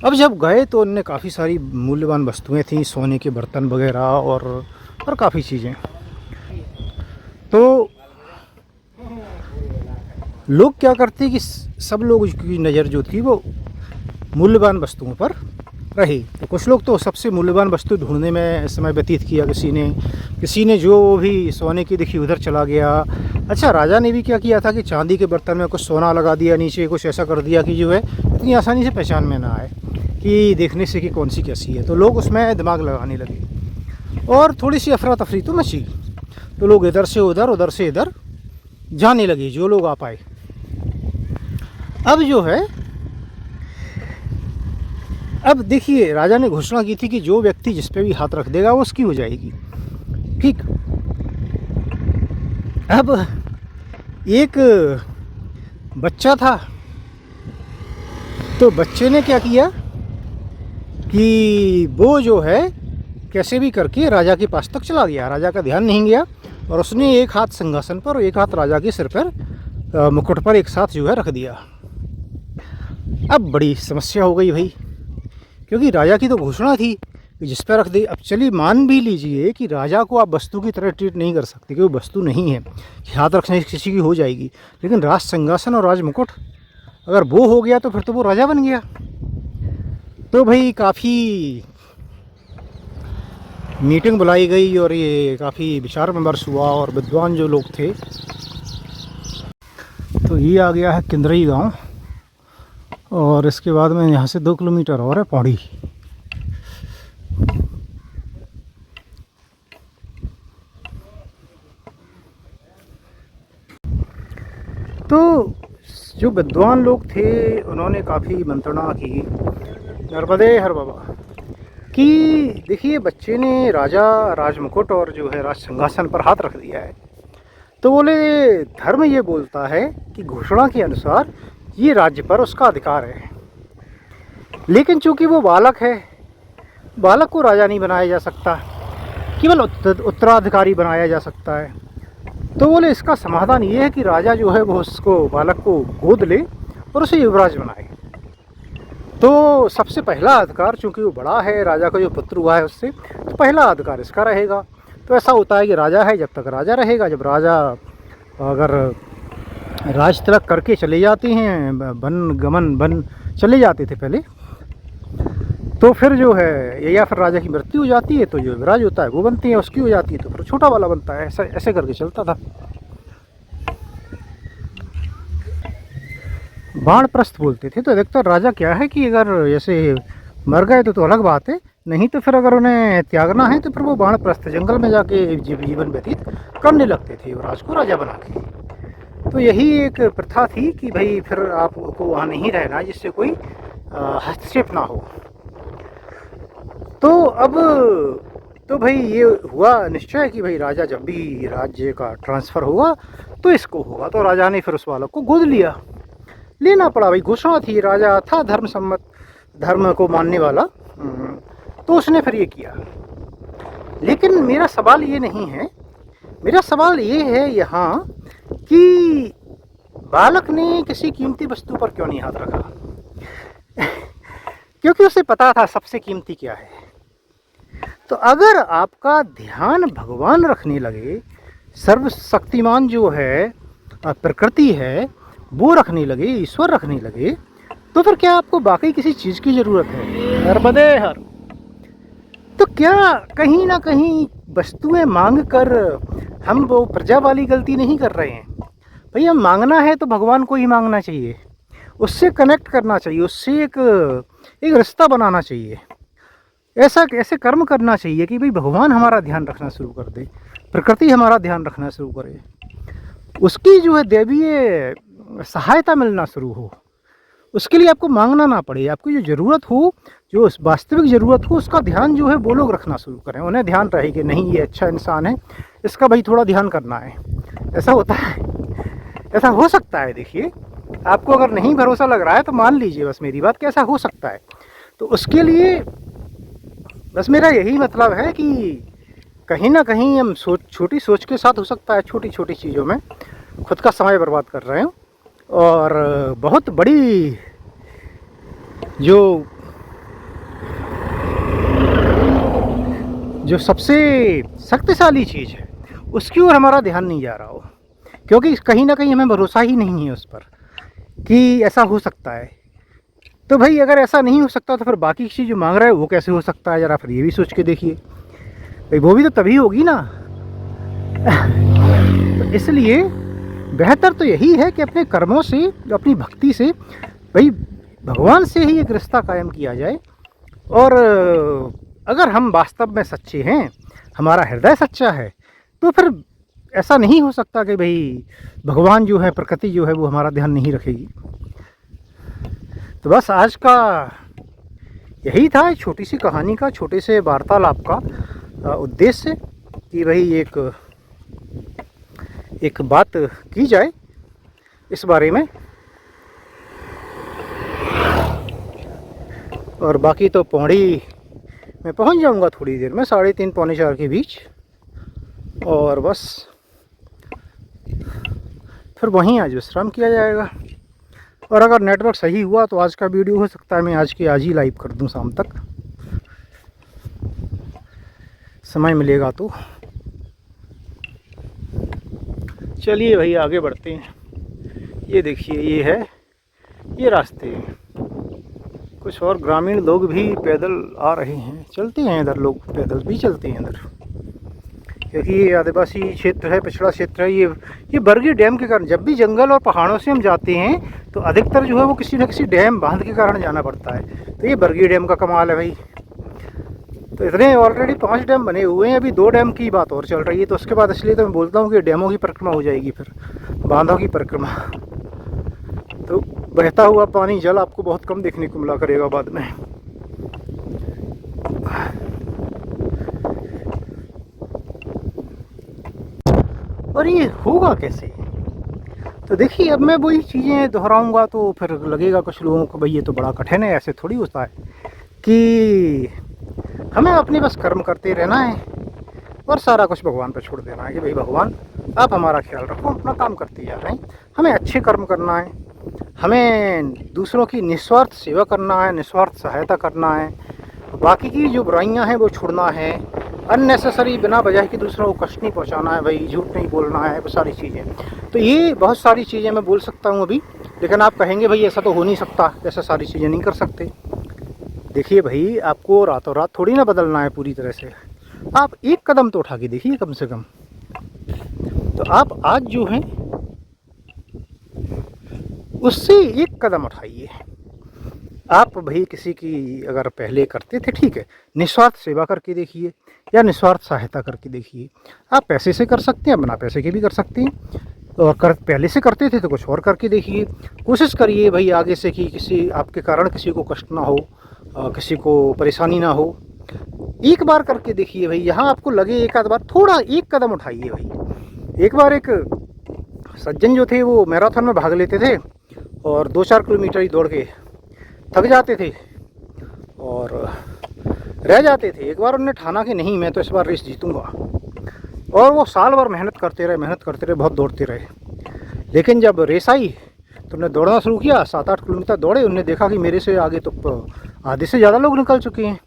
[SPEAKER 1] अब जब गए तो उनने काफ़ी सारी मूल्यवान वस्तुएं थी, सोने के बर्तन वगैरह और काफ़ी चीज़ें। तो लोग क्या करते कि सब लोग की नज़र जो थी वो मूल्यवान वस्तुओं पर रही। तो कुछ लोग तो सबसे मूल्यवान वस्तु ढूंढने में समय व्यतीत किया, किसी ने जो भी सोने की दिखी उधर चला गया। अच्छा, राजा ने भी क्या किया था कि चांदी के बर्तन में कुछ सोना लगा दिया नीचे, कुछ ऐसा कर दिया कि जो है इतनी आसानी से पहचान में ना आए कि देखने से कि कौन सी कैसी है। तो लोग उसमें दिमाग लगाने लगे और थोड़ी सी अफरा तफरी तो मची। तो लोग इधर से उधर से इधर जाने लगे, जो लोग आ पाए। अब जो है, अब देखिए राजा ने घोषणा की थी कि जो व्यक्ति जिस पे भी हाथ रख देगा वो उसकी हो जाएगी। ठीक। अब एक बच्चा था, तो बच्चे ने क्या किया कि वो जो है कैसे भी करके राजा के पास तक चला गया। राजा का ध्यान नहीं गया और उसने एक हाथ सिंहासन पर और एक हाथ राजा के सिर पर, मुकुट पर एक साथ जो है रख दिया। अब बड़ी समस्या हो गई भाई, क्योंकि राजा की तो घोषणा थी कि जिस पर रख दे। अब चलिए मान भी लीजिए कि राजा को आप वस्तु की तरह ट्रीट नहीं कर सकते, क्योंकि वस्तु नहीं है कि हाथ रखने से किसी की हो जाएगी, लेकिन राज सिंहासन और राज मुकुट अगर वो हो गया तो फिर तो वो राजा बन गया। तो भाई काफ़ी मीटिंग बुलाई गई और ये काफ़ी विचार विमर्श हुआ और विद्वान जो लोग थे। तो ये आ गया है किंद्रई गांव और इसके बाद में यहाँ से 2 किलोमीटर और है पौड़ी। तो जो विद्वान लोग थे उन्होंने काफ़ी मंत्रणा की, नर्मदे हर बाबा, कि देखिए बच्चे ने राजा राजमुकुट और जो है राज सिंहासन पर हाथ रख दिया है। तो बोले धर्म ये बोलता है कि घोषणा के अनुसार ये राज्य पर उसका अधिकार है, लेकिन चूंकि वो बालक है, बालक को राजा नहीं बनाया जा सकता, केवल उत्तराधिकारी बनाया जा सकता है। तो बोले इसका समाधान ये है कि राजा जो है वो उसको बालक को गोद ले और उसे युवराज बनाए। तो सबसे पहला अधिकार, चूंकि वो बड़ा है, राजा का जो पुत्र हुआ है उससे, तो पहला अधिकार इसका रहेगा। तो ऐसा होता है कि राजा है जब तक राजा रहेगा, जब राजा अगर राज तिलक करके चले जाते हैं, बन चले जाते थे पहले, तो फिर जो है या फिर राजा की मृत्यु हो जाती है तो जो युवराज होता है वो बनते हैं, उसकी हो जाती है तो फिर छोटा वाला बनता है। ऐसा ऐसे करके चलता था। बाणप्रस्थ बोलते थे। तो अधिकतर राजा क्या है कि अगर जैसे मर गए तो अलग बात है, नहीं तो फिर अगर उन्हें त्यागना है तो फिर वो बाणप्रस्थ जंगल में जाके जीवन व्यतीत करने लगते थे युवराज को राजा बना के। तो यही एक प्रथा थी कि भाई फिर आपको वहाँ नहीं रहना जिससे कोई हस्तक्षेप ना हो। तो अब तो भाई ये हुआ निश्चय कि भाई राजा जब भी राज्य का ट्रांसफ़र होगा तो इसको होगा। तो राजा ने फिर उस बालक को गोद लेना पड़ा। भाई घोषणा थी, राजा था धर्म को मानने वाला, तो उसने फिर ये किया। लेकिन मेरा सवाल ये नहीं है, मेरा सवाल ये है यहाँ कि बालक ने किसी कीमती वस्तु पर क्यों नहीं हाथ रखा? क्योंकि उसे पता था सबसे कीमती क्या है। तो अगर आपका ध्यान भगवान रखने लगे, सर्वशक्तिमान जो है प्रकृति है वो रखने लगे, ईश्वर रखने लगे, तो फिर क्या आपको बाकी किसी चीज़ की ज़रूरत है? नर्मदे हर। तो क्या कहीं ना कहीं वस्तुएं मांग कर हम वो प्रजा वाली गलती नहीं कर रहे हैं? भाई हम मांगना है तो भगवान को ही मांगना चाहिए, उससे कनेक्ट करना चाहिए, उससे एक रिश्ता बनाना चाहिए, ऐसे कर्म करना चाहिए कि भाई भगवान हमारा ध्यान रखना शुरू कर दे, प्रकृति हमारा ध्यान रखना शुरू करे, उसकी जो है दैवीय सहायता मिलना शुरू हो। उसके लिए आपको मांगना ना पड़े, आपको जो ज़रूरत हो, जो वास्तविक ज़रूरत हो, उसका ध्यान जो है वो लोग रखना शुरू करें। उन्हें ध्यान रहे कि नहीं ये अच्छा इंसान है, इसका भाई थोड़ा ध्यान करना है। ऐसा होता है, ऐसा हो सकता है। देखिए आपको अगर नहीं भरोसा लग रहा है तो मान लीजिए बस मेरी बात कि ऐसा हो सकता है। तो उसके लिए बस मेरा यही मतलब है कि कहीं ना कहीं हम छोटी सोच के साथ, हो सकता है छोटी छोटी चीज़ों में खुद का समय बर्बाद कर रहे हो, और बहुत बड़ी जो सबसे शक्तिशाली चीज़ है उसकी ओर हमारा ध्यान नहीं जा रहा हो, क्योंकि कहीं ना कहीं हमें भरोसा ही नहीं है उस पर कि ऐसा हो सकता है। तो भाई अगर ऐसा नहीं हो सकता तो फिर बाकी चीज़ जो मांग रहा है वो कैसे हो सकता है, ज़रा फिर ये भी सोच के देखिए भाई, वो भी तो तभी होगी ना। तो इसलिए बेहतर तो यही है कि अपने कर्मों से, अपनी भक्ति से भाई भगवान से ही एक रिश्ता कायम किया जाए। और अगर हम वास्तव में सच्चे हैं, हमारा हृदय सच्चा है, तो फिर ऐसा नहीं हो सकता कि भाई भगवान जो है, प्रकृति जो है वो हमारा ध्यान नहीं रखेगी। तो बस आज का यही था, छोटी सी कहानी का, छोटे से वार्तालाप का उद्देश्य कि भाई एक बात की जाए इस बारे में। और बाकी तो पौड़ी मैं पहुंच जाऊंगा थोड़ी देर में, 3:30 पौने 4 के बीच, और बस फिर वहीं आज विश्राम किया जाएगा। और अगर नेटवर्क सही हुआ तो आज का वीडियो हो सकता है मैं आज ही लाइव कर दूं शाम तक, समय मिलेगा तो। चलिए भाई आगे बढ़ते हैं। ये देखिए, ये रास्ते हैं। कुछ और ग्रामीण लोग भी पैदल आ रहे हैं, चलते हैं इधर, लोग पैदल भी चलते हैं इधर, क्योंकि ये आदिवासी क्षेत्र है, पिछड़ा क्षेत्र है। ये बरगी डैम के कारण, जब भी जंगल और पहाड़ों से हम जाते हैं तो अधिकतर जो है वो किसी न किसी डैम बांध के कारण जाना पड़ता है। तो ये बरगी डैम का कमाल है भाई। तो इतने ऑलरेडी 5 डैम बने हुए हैं, अभी 2 डैम की बात और चल रही है। तो उसके बाद इसलिए तो मैं बोलता हूँ कि डैमों की परिक्रमा हो जाएगी, फिर बांधों की परिक्रमा। तो बहता हुआ पानी, जल आपको बहुत कम देखने को मिला करेगा बाद में। और ये होगा कैसे? तो देखिए, अब मैं वही चीज़ें दोहराऊंगा तो फिर लगेगा कुछ लोगों को भाई ये तो बड़ा कठिन है। ऐसे थोड़ी होता है कि हमें अपने बस कर्म करते रहना है और सारा कुछ भगवान पर छोड़ देना है कि भाई भगवान आप हमारा ख्याल रखो, अपना काम करते जा रहे हैं। हमें अच्छे कर्म करना है, हमें दूसरों की निस्वार्थ सेवा करना है, निस्वार्थ सहायता करना है, बाकी की जो बुराइयां हैं वो छोड़ना है, अननेसेसरी बिना वजह की दूसरों को कष्ट नहीं पहुंचाना है भाई, झूठ नहीं बोलना है, वो सारी चीज़ें। तो ये बहुत सारी चीज़ें मैं बोल सकता हूँ अभी, लेकिन आप कहेंगे भाई ऐसा तो हो नहीं सकता, ऐसा सारी चीज़ें नहीं कर सकते। देखिए भाई, आपको रातों रात थोड़ी ना बदलना है पूरी तरह से। आप एक कदम तो उठा के देखिए कम से कम। तो आप आज जो हैं उससे एक कदम उठाइए। आप भाई किसी की अगर पहले करते थे, ठीक है, निस्वार्थ सेवा करके देखिए या निस्वार्थ सहायता करके देखिए। आप पैसे से कर सकते हैं, बिना पैसे के भी कर सकते हैं, और पहले से करते थे तो कुछ और करके देखिए। कोशिश करिए भाई आगे से कि किसी आपके कारण किसी को कष्ट ना हो, किसी को परेशानी ना हो। एक बार करके देखिए भाई, यहाँ आपको लगे एक आध बार, थोड़ा एक कदम उठाइए भाई। एक बार एक सज्जन जो थे वो मैराथन में भाग लेते थे और 2-4 किलोमीटर ही दौड़ के थक जाते थे और रह जाते थे। एक बार उन्होंने ठाना कि नहीं, मैं तो इस बार रेस जीतूंगा, और वो साल भर मेहनत करते रहे, बहुत दौड़ते रहे। लेकिन जब रेस आई तो उन्होंने दौड़ना शुरू किया, 7-8 किलोमीटर दौड़े। उन्होंने देखा कि मेरे से आगे तो आधे से ज़्यादा लोग निकल चुके हैं।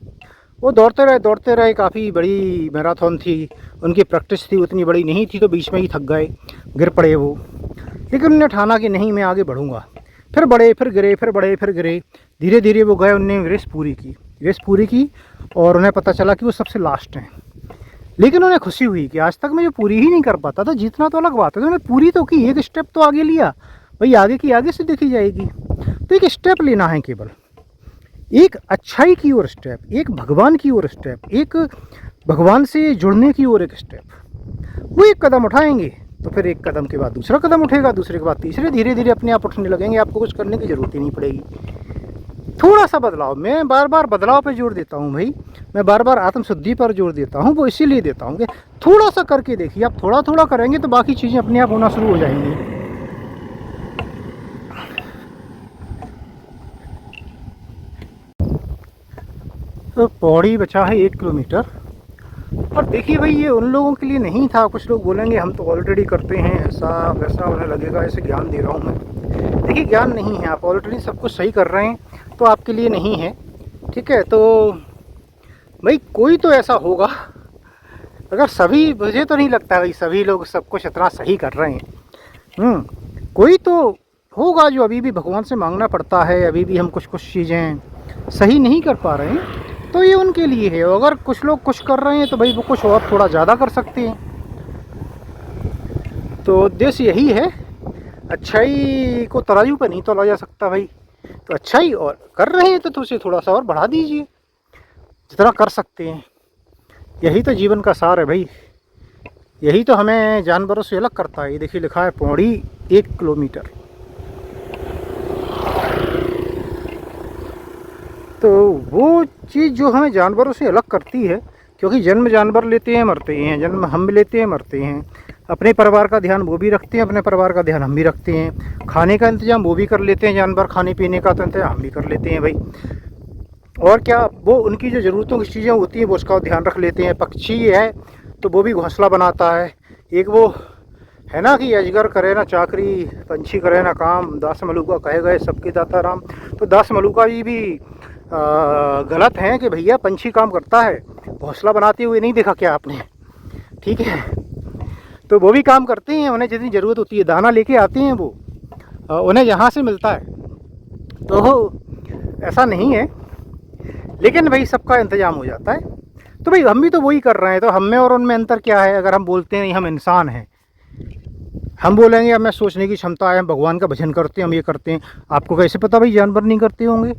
[SPEAKER 1] वो दौड़ते रहे, काफ़ी बड़ी मैराथन थी, उनकी प्रैक्टिस थी, उतनी बड़ी नहीं थी, तो बीच में ही थक गए, गिर पड़े वो। लेकिन उन्होंने ठाना कि नहीं, मैं आगे बढ़ूंगा। फिर बढ़े, फिर गिरे, फिर बढ़े, फिर गिरे। धीरे धीरे वो गए, उन्होंने रेस पूरी की और उन्हें पता चला कि वो सबसे लास्ट हैं। लेकिन उन्हें खुशी हुई कि आज तक मैं जो पूरी ही नहीं कर पाता था, जीतना तो अलग बात है, तो उन्होंने पूरी तो की, एक स्टेप तो आगे लिया भाई। आगे की आगे से देखी जाएगी। तो एक स्टेप लेना है, केवल एक अच्छाई की ओर स्टेप, एक भगवान की ओर स्टेप, एक भगवान से जुड़ने की ओर एक स्टेप। वो एक कदम उठाएंगे तो फिर एक कदम के बाद दूसरा कदम उठेगा, दूसरे के बाद तीसरे, धीरे धीरे अपने आप उठने लगेंगे। आपको कुछ करने की ज़रूरत ही नहीं पड़ेगी। थोड़ा सा बदलाव, मैं बार बार बदलाव पे जोर देता हूँ भाई, मैं बार बार आत्मशुद्धि पर जोर देता हूँ। वो इसीलिए देता हूँ कि थोड़ा सा करके देखिए। आप थोड़ा थोड़ा करेंगे तो बाकी चीज़ें अपने आप होना शुरू हो जाएंगी। तो पौड़ी बचा है 1 किलोमीटर। और देखिए भाई, ये उन लोगों के लिए नहीं था। कुछ लोग बोलेंगे हम तो ऑलरेडी करते हैं, ऐसा वैसा, उन्हें लगेगा ऐसे ज्ञान दे रहा हूँ मैं। देखिए, ज्ञान नहीं है, आप ऑलरेडी सब कुछ सही कर रहे हैं, तो आपके लिए नहीं है। ठीक है, तो भाई कोई तो ऐसा होगा, अगर सभी, मुझे तो नहीं लगता भाई सभी लोग सब कुछ इतना सही कर रहे हैं। कोई तो होगा जो अभी भी भगवान से मांगना पड़ता है, अभी भी हम कुछ कुछ चीज़ें सही नहीं कर पा रहे हैं, तो ये उनके लिए है। अगर कुछ लोग कुछ कर रहे हैं तो भाई वो कुछ और थोड़ा ज़्यादा कर सकते हैं। तो उद्देश्य यही है, अच्छाई को तराजू पर नहीं तोला जा सकता भाई। तो अच्छाई और कर रहे हैं तो उसे थोड़ा सा और बढ़ा दीजिए जितना कर सकते हैं। यही तो जीवन का सार है भाई, यही तो हमें जानवरों से अलग करता है। ये देखिए लिखा है पौड़ी 1 किलोमीटर। तो वो चीज़ जो हमें जानवरों से अलग करती है, क्योंकि जन्म जानवर लेते हैं मरते हैं, जन्म हम भी लेते हैं मरते हैं, अपने परिवार का ध्यान वो भी रखते हैं, अपने परिवार का ध्यान हम भी रखते हैं, खाने का इंतजाम वो भी कर लेते हैं जानवर, खाने पीने का तो इंतजाम हम भी कर लेते हैं भाई। और क्या, वो उनकी जो ज़रूरतों की चीज़ें होती हैं वो उसका ध्यान रख लेते हैं। पक्षी है तो वो भी घोंसला बनाता है। एक वो है ना कि अजगर करे ना चाकरी, पंछी करे ना काम, दास मलूका कहे गए सबके दाता राम। तो दास मलूका जी भी गलत हैं कि भैया पंछी काम करता है, घोंसला बनाते हुए नहीं देखा क्या आपने? ठीक है, तो वो भी काम करते हैं, उन्हें जितनी ज़रूरत होती है दाना लेके आते हैं वो, उन्हें यहाँ से मिलता है। तो ऐसा नहीं है, लेकिन भाई सबका इंतजाम हो जाता है। तो भाई हम भी तो वही कर रहे हैं, तो हम में और उनमें अंतर क्या है? अगर हम बोलते हैं हम इंसान हैं, हम बोलेंगे हमें सोचने की क्षमता है, हम भगवान का भजन करते हैं, हम ये करते हैं। आपको कैसे पता भाई जानवर नहीं करते होंगे?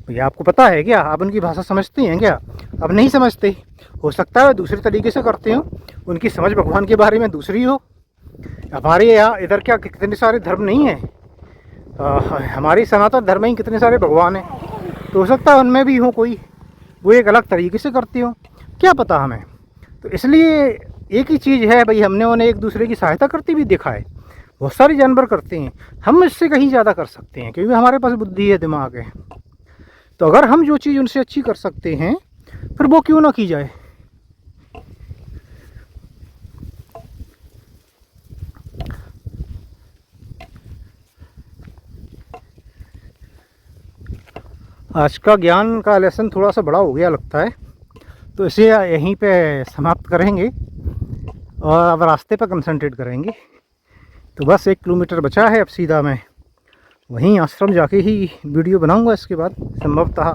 [SPEAKER 1] भैया आपको पता है क्या? आप उनकी भाषा समझते हैं क्या? अब नहीं समझते, हो सकता है दूसरे तरीके से करते हो, उनकी समझ भगवान के बारे में दूसरी हो। हमारे यहाँ इधर क्या कितने सारे धर्म नहीं है, हमारी सनातन धर्म ही कितने सारे भगवान हैं, तो हो सकता है उनमें भी हो कोई, वो एक अलग तरीके से करते हो, क्या पता हमें। तो इसलिए एक ही चीज़ है भाई, हमने उन्हें एक दूसरे की सहायता करते भी देखा है, बहुत सारे जानवर करते हैं, हम इससे कहीं ज़्यादा कर सकते हैं क्योंकि हमारे पास बुद्धि है, दिमाग है। तो अगर हम जो चीज़ उनसे अच्छी कर सकते हैं फिर वो क्यों ना की जाए। आज का ज्ञान का लेसन थोड़ा सा बड़ा हो गया लगता है, तो इसे यहीं पे समाप्त करेंगे और अब रास्ते पर कंसंट्रेट करेंगे। तो बस 1 किलोमीटर बचा है, अब सीधा मैं वहीं आश्रम जाके ही वीडियो बनाऊंगा इसके बाद संभवतः।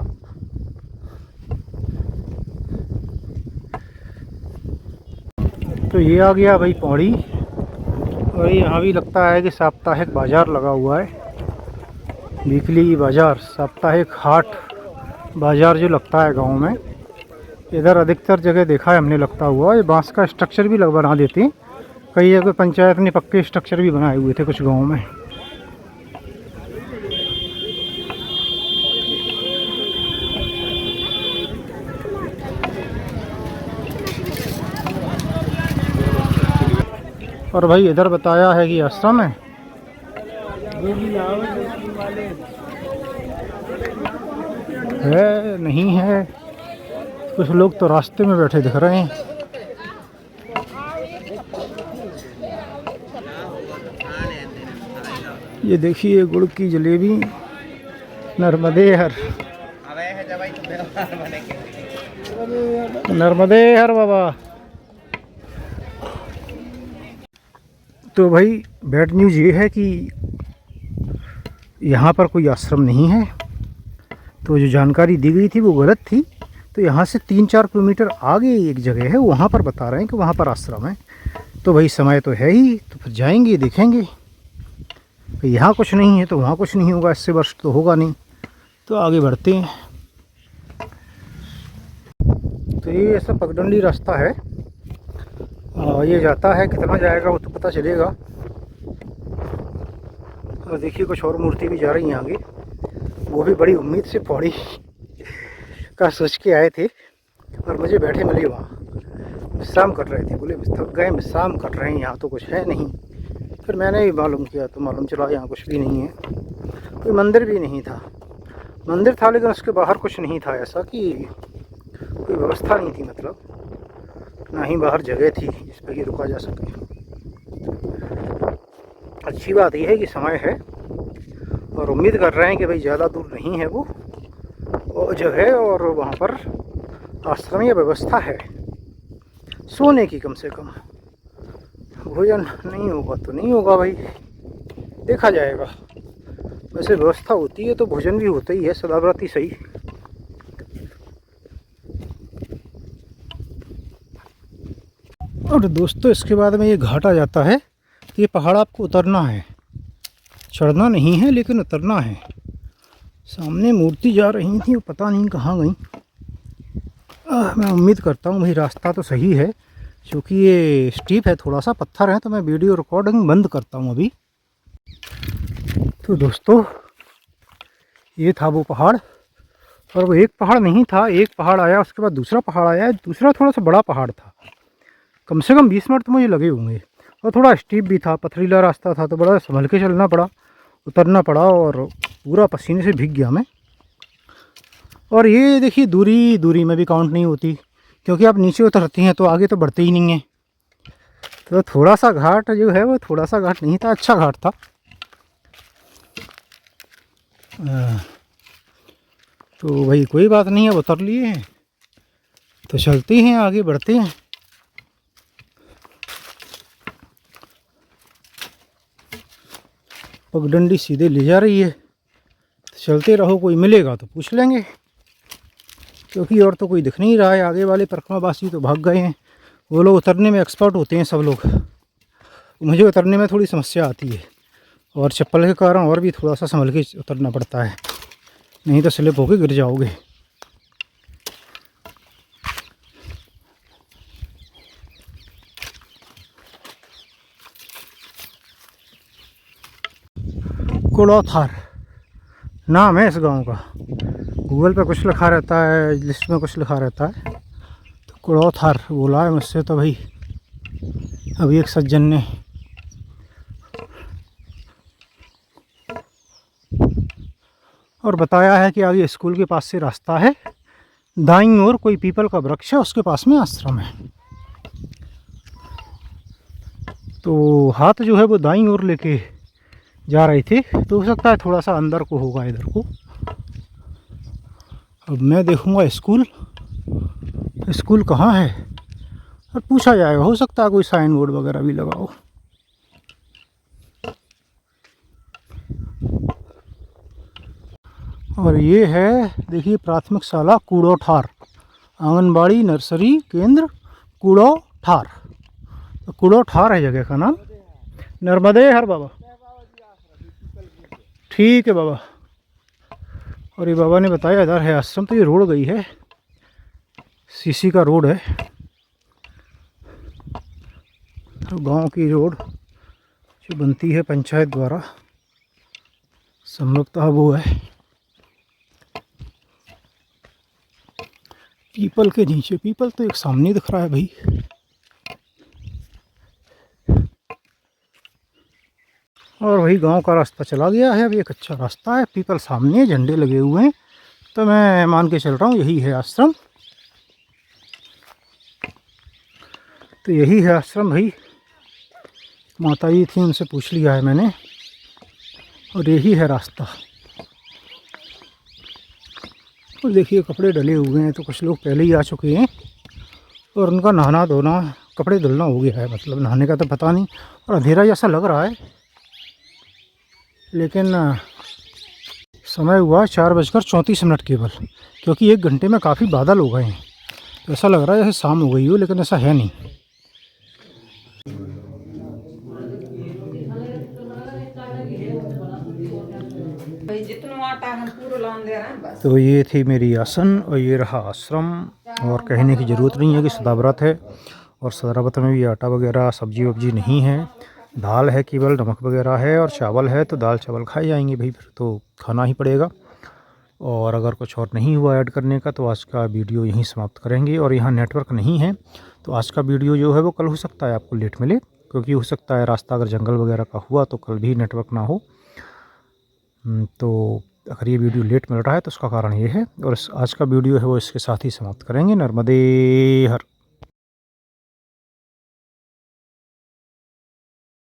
[SPEAKER 1] तो ये आ गया भाई पौड़ी, और यहाँ भी लगता है कि साप्ताहिक बाज़ार लगा हुआ है, वीकली बाज़ार, साप्ताहिक हाट बाज़ार जो लगता है गांव में। इधर अधिकतर जगह देखा है हमने लगता हुआ। ये बांस का स्ट्रक्चर भी लग बना देते हैं, कई जगह पंचायत ने पक्के स्ट्रक्चर भी बनाए हुए थे कुछ गाँव में। और भाई इधर बताया है कि आश्रम है, नहीं है, कुछ लोग तो रास्ते में बैठे दिख रहे हैं। ये देखिए गुड़ की जलेबी, नर्मदे हर, नर्मदे हर बाबा। तो भाई बैड न्यूज़ ये है कि यहाँ पर कोई आश्रम नहीं है, तो जो जानकारी दी गई थी वो गलत थी। तो यहाँ से 3-4 किलोमीटर आगे एक जगह है, वहाँ पर बता रहे हैं कि वहाँ पर आश्रम है। तो भाई समय तो है ही, तो फिर जाएंगे देखेंगे। तो यहाँ कुछ नहीं है तो वहाँ कुछ नहीं होगा, इससे वर्ष तो होगा नहीं। तो आगे बढ़ते हैं। तो ये ऐसा पगडंडी रास्ता है, ये जाता है, कितना जाएगा वो तो पता चलेगा। और देखिए कुछ और मूर्ति भी जा रही हैं आगे, वो भी बड़ी उम्मीद से पौड़ी का सोच के आए थे, और मुझे बैठे मिले वहाँ, विश्राम कर रहे थे। बोले थक गए, विश्राम कर रहे हैं, यहाँ तो कुछ है नहीं। फिर मैंने भी मालूम किया तो मालूम चला यहाँ कुछ भी नहीं है, कोई मंदिर भी नहीं था। मंदिर था लेकिन उसके बाहर कुछ नहीं था ऐसा कि कोई व्यवस्था नहीं थी, मतलब ना ही बाहर जगह थी जिस पर कि रुका जा सके। अच्छी बात यह है कि समय है और उम्मीद कर रहे हैं कि भाई ज़्यादा दूर नहीं है वो जगह, और वहाँ पर आश्रम व्यवस्था है सोने की। कम से कम भोजन नहीं होगा तो नहीं होगा भाई, देखा जाएगा। वैसे व्यवस्था होती है तो भोजन भी होता ही है, सदाव्रत ही सही। और दोस्तों इसके बाद में ये घाट आ जाता है। ये पहाड़ आपको उतरना है, चढ़ना नहीं है लेकिन उतरना है। सामने मूर्ति जा रही थी, वो पता नहीं कहाँ गई। मैं उम्मीद करता हूँ भाई रास्ता तो सही है, क्योंकि ये स्टीप है, थोड़ा सा पत्थर है। तो मैं वीडियो रिकॉर्डिंग बंद करता हूँ अभी। तो दोस्तों ये था वो पहाड़, और वो एक पहाड़ नहीं था, एक पहाड़ आया उसके बाद दूसरा पहाड़ आया। दूसरा थोड़ा सा बड़ा पहाड़ था, कम से कम 20 मिनट तो मुझे लगे होंगे, और थोड़ा स्टीप भी था, पथरीला रास्ता था, तो बड़ा संभल के चलना पड़ा, उतरना पड़ा, और पूरा पसीने से भीग गया मैं। और ये देखिए दूरी में भी काउंट नहीं होती, क्योंकि आप नीचे उतरती हैं तो आगे तो बढ़ते ही नहीं है। तो थोड़ा सा घाट जो है वो थोड़ा सा घाट नहीं था, अच्छा घाट था। तो भाई कोई बात नहीं है, उतर लिए हैं तो चलते हैं, आगे बढ़ते हैं। पगडंडी सीधे ले जा रही है, तो चलते रहो, कोई मिलेगा तो पूछ लेंगे, क्योंकि और तो कोई दिख नहीं रहा है। आगे वाले परिक्रमावासी तो भाग गए हैं, वो लोग उतरने में एक्सपर्ट होते हैं सब लोग। मुझे उतरने में थोड़ी समस्या आती है, और चप्पल के कारण और भी थोड़ा सा संभल के उतरना पड़ता है, नहीं तो स्लिप होके गिर जाओगे। कुड़ौथार नाम है इस गांव का। गूगल पे कुछ लिखा रहता है, लिस्ट में कुछ लिखा रहता है, तो कुड़ौथार बोला है मुझसे तो भाई अभी एक सज्जन ने। और बताया है कि आगे स्कूल के पास से रास्ता है, दाईं ओर कोई पीपल का वृक्ष है, उसके पास में आश्रम है। तो हाथ जो है वो दाईं ओर लेके जा रहे थे, तो हो सकता है थोड़ा सा अंदर को होगा इधर को। अब मैं देखूंगा स्कूल कहाँ है, और पूछा जाएगा, हो सकता है कोई साइन बोर्ड वगैरह भी लगा हो। और ये है देखिए प्राथमिक शाला कुड़ौठार, आंगनबाड़ी नर्सरी केंद्र कुड़ौठार। तो कुड़ौठार है जगह का नाम। नर्मदे हर बाबा, ठीक है बाबा। और ये बाबा ने बताया इधर है आश्रम। तो ये रोड गई है, सीसी का रोड है, तो गांव की रोड जो बनती है पंचायत द्वारा, संभवतः वो है। पीपल के नीचे, पीपल तो एक सामने दिख रहा है भाई। और वही गांव का रास्ता चला गया है, अभी एक अच्छा रास्ता है, पीपल सामने, झंडे लगे हुए हैं, तो मैं मान के चल रहा हूँ यही है आश्रम। तो यही है आश्रम भाई, माता जी थी उनसे पूछ लिया है मैंने, और यही है रास्ता। और देखिए कपड़े डले हुए हैं, तो कुछ लोग पहले ही आ चुके हैं, और उनका नहाना धोना, कपड़े धुलना हो गया है, मतलब नहाने का तो पता नहीं। और अंधेरा जैसा लग रहा है, लेकिन समय हुआ 4:34 केवल, क्योंकि 1 घंटे में काफ़ी बादल हो गए हैं, तो ऐसा लग रहा है जैसे शाम हो गई हो, लेकिन ऐसा है नहीं। तो ये थी मेरी आसन, और ये रहा आश्रम। और कहने की ज़रूरत नहीं है कि सदाव्रत है, और सदाव्रत में भी आटा वगैरह सब्जी वब्जी नहीं है, दाल है केवल, नमक वगैरह है, और चावल है, तो दाल चावल खाए जाएंगे भाई, फिर तो खाना ही पड़ेगा। और अगर कुछ और नहीं हुआ ऐड करने का तो आज का वीडियो यहीं समाप्त करेंगे। और यहाँ नेटवर्क नहीं है, तो आज का वीडियो जो है वो कल हो सकता है आपको लेट मिले, क्योंकि हो सकता है रास्ता अगर जंगल वगैरह का हुआ तो कल भी नेटवर्क ना हो। तो अगर ये वीडियो लेट मिल रहा है तो उसका कारण ये है। और आज का वीडियो है वो इसके साथ ही समाप्त करेंगे। नर्मदे हर।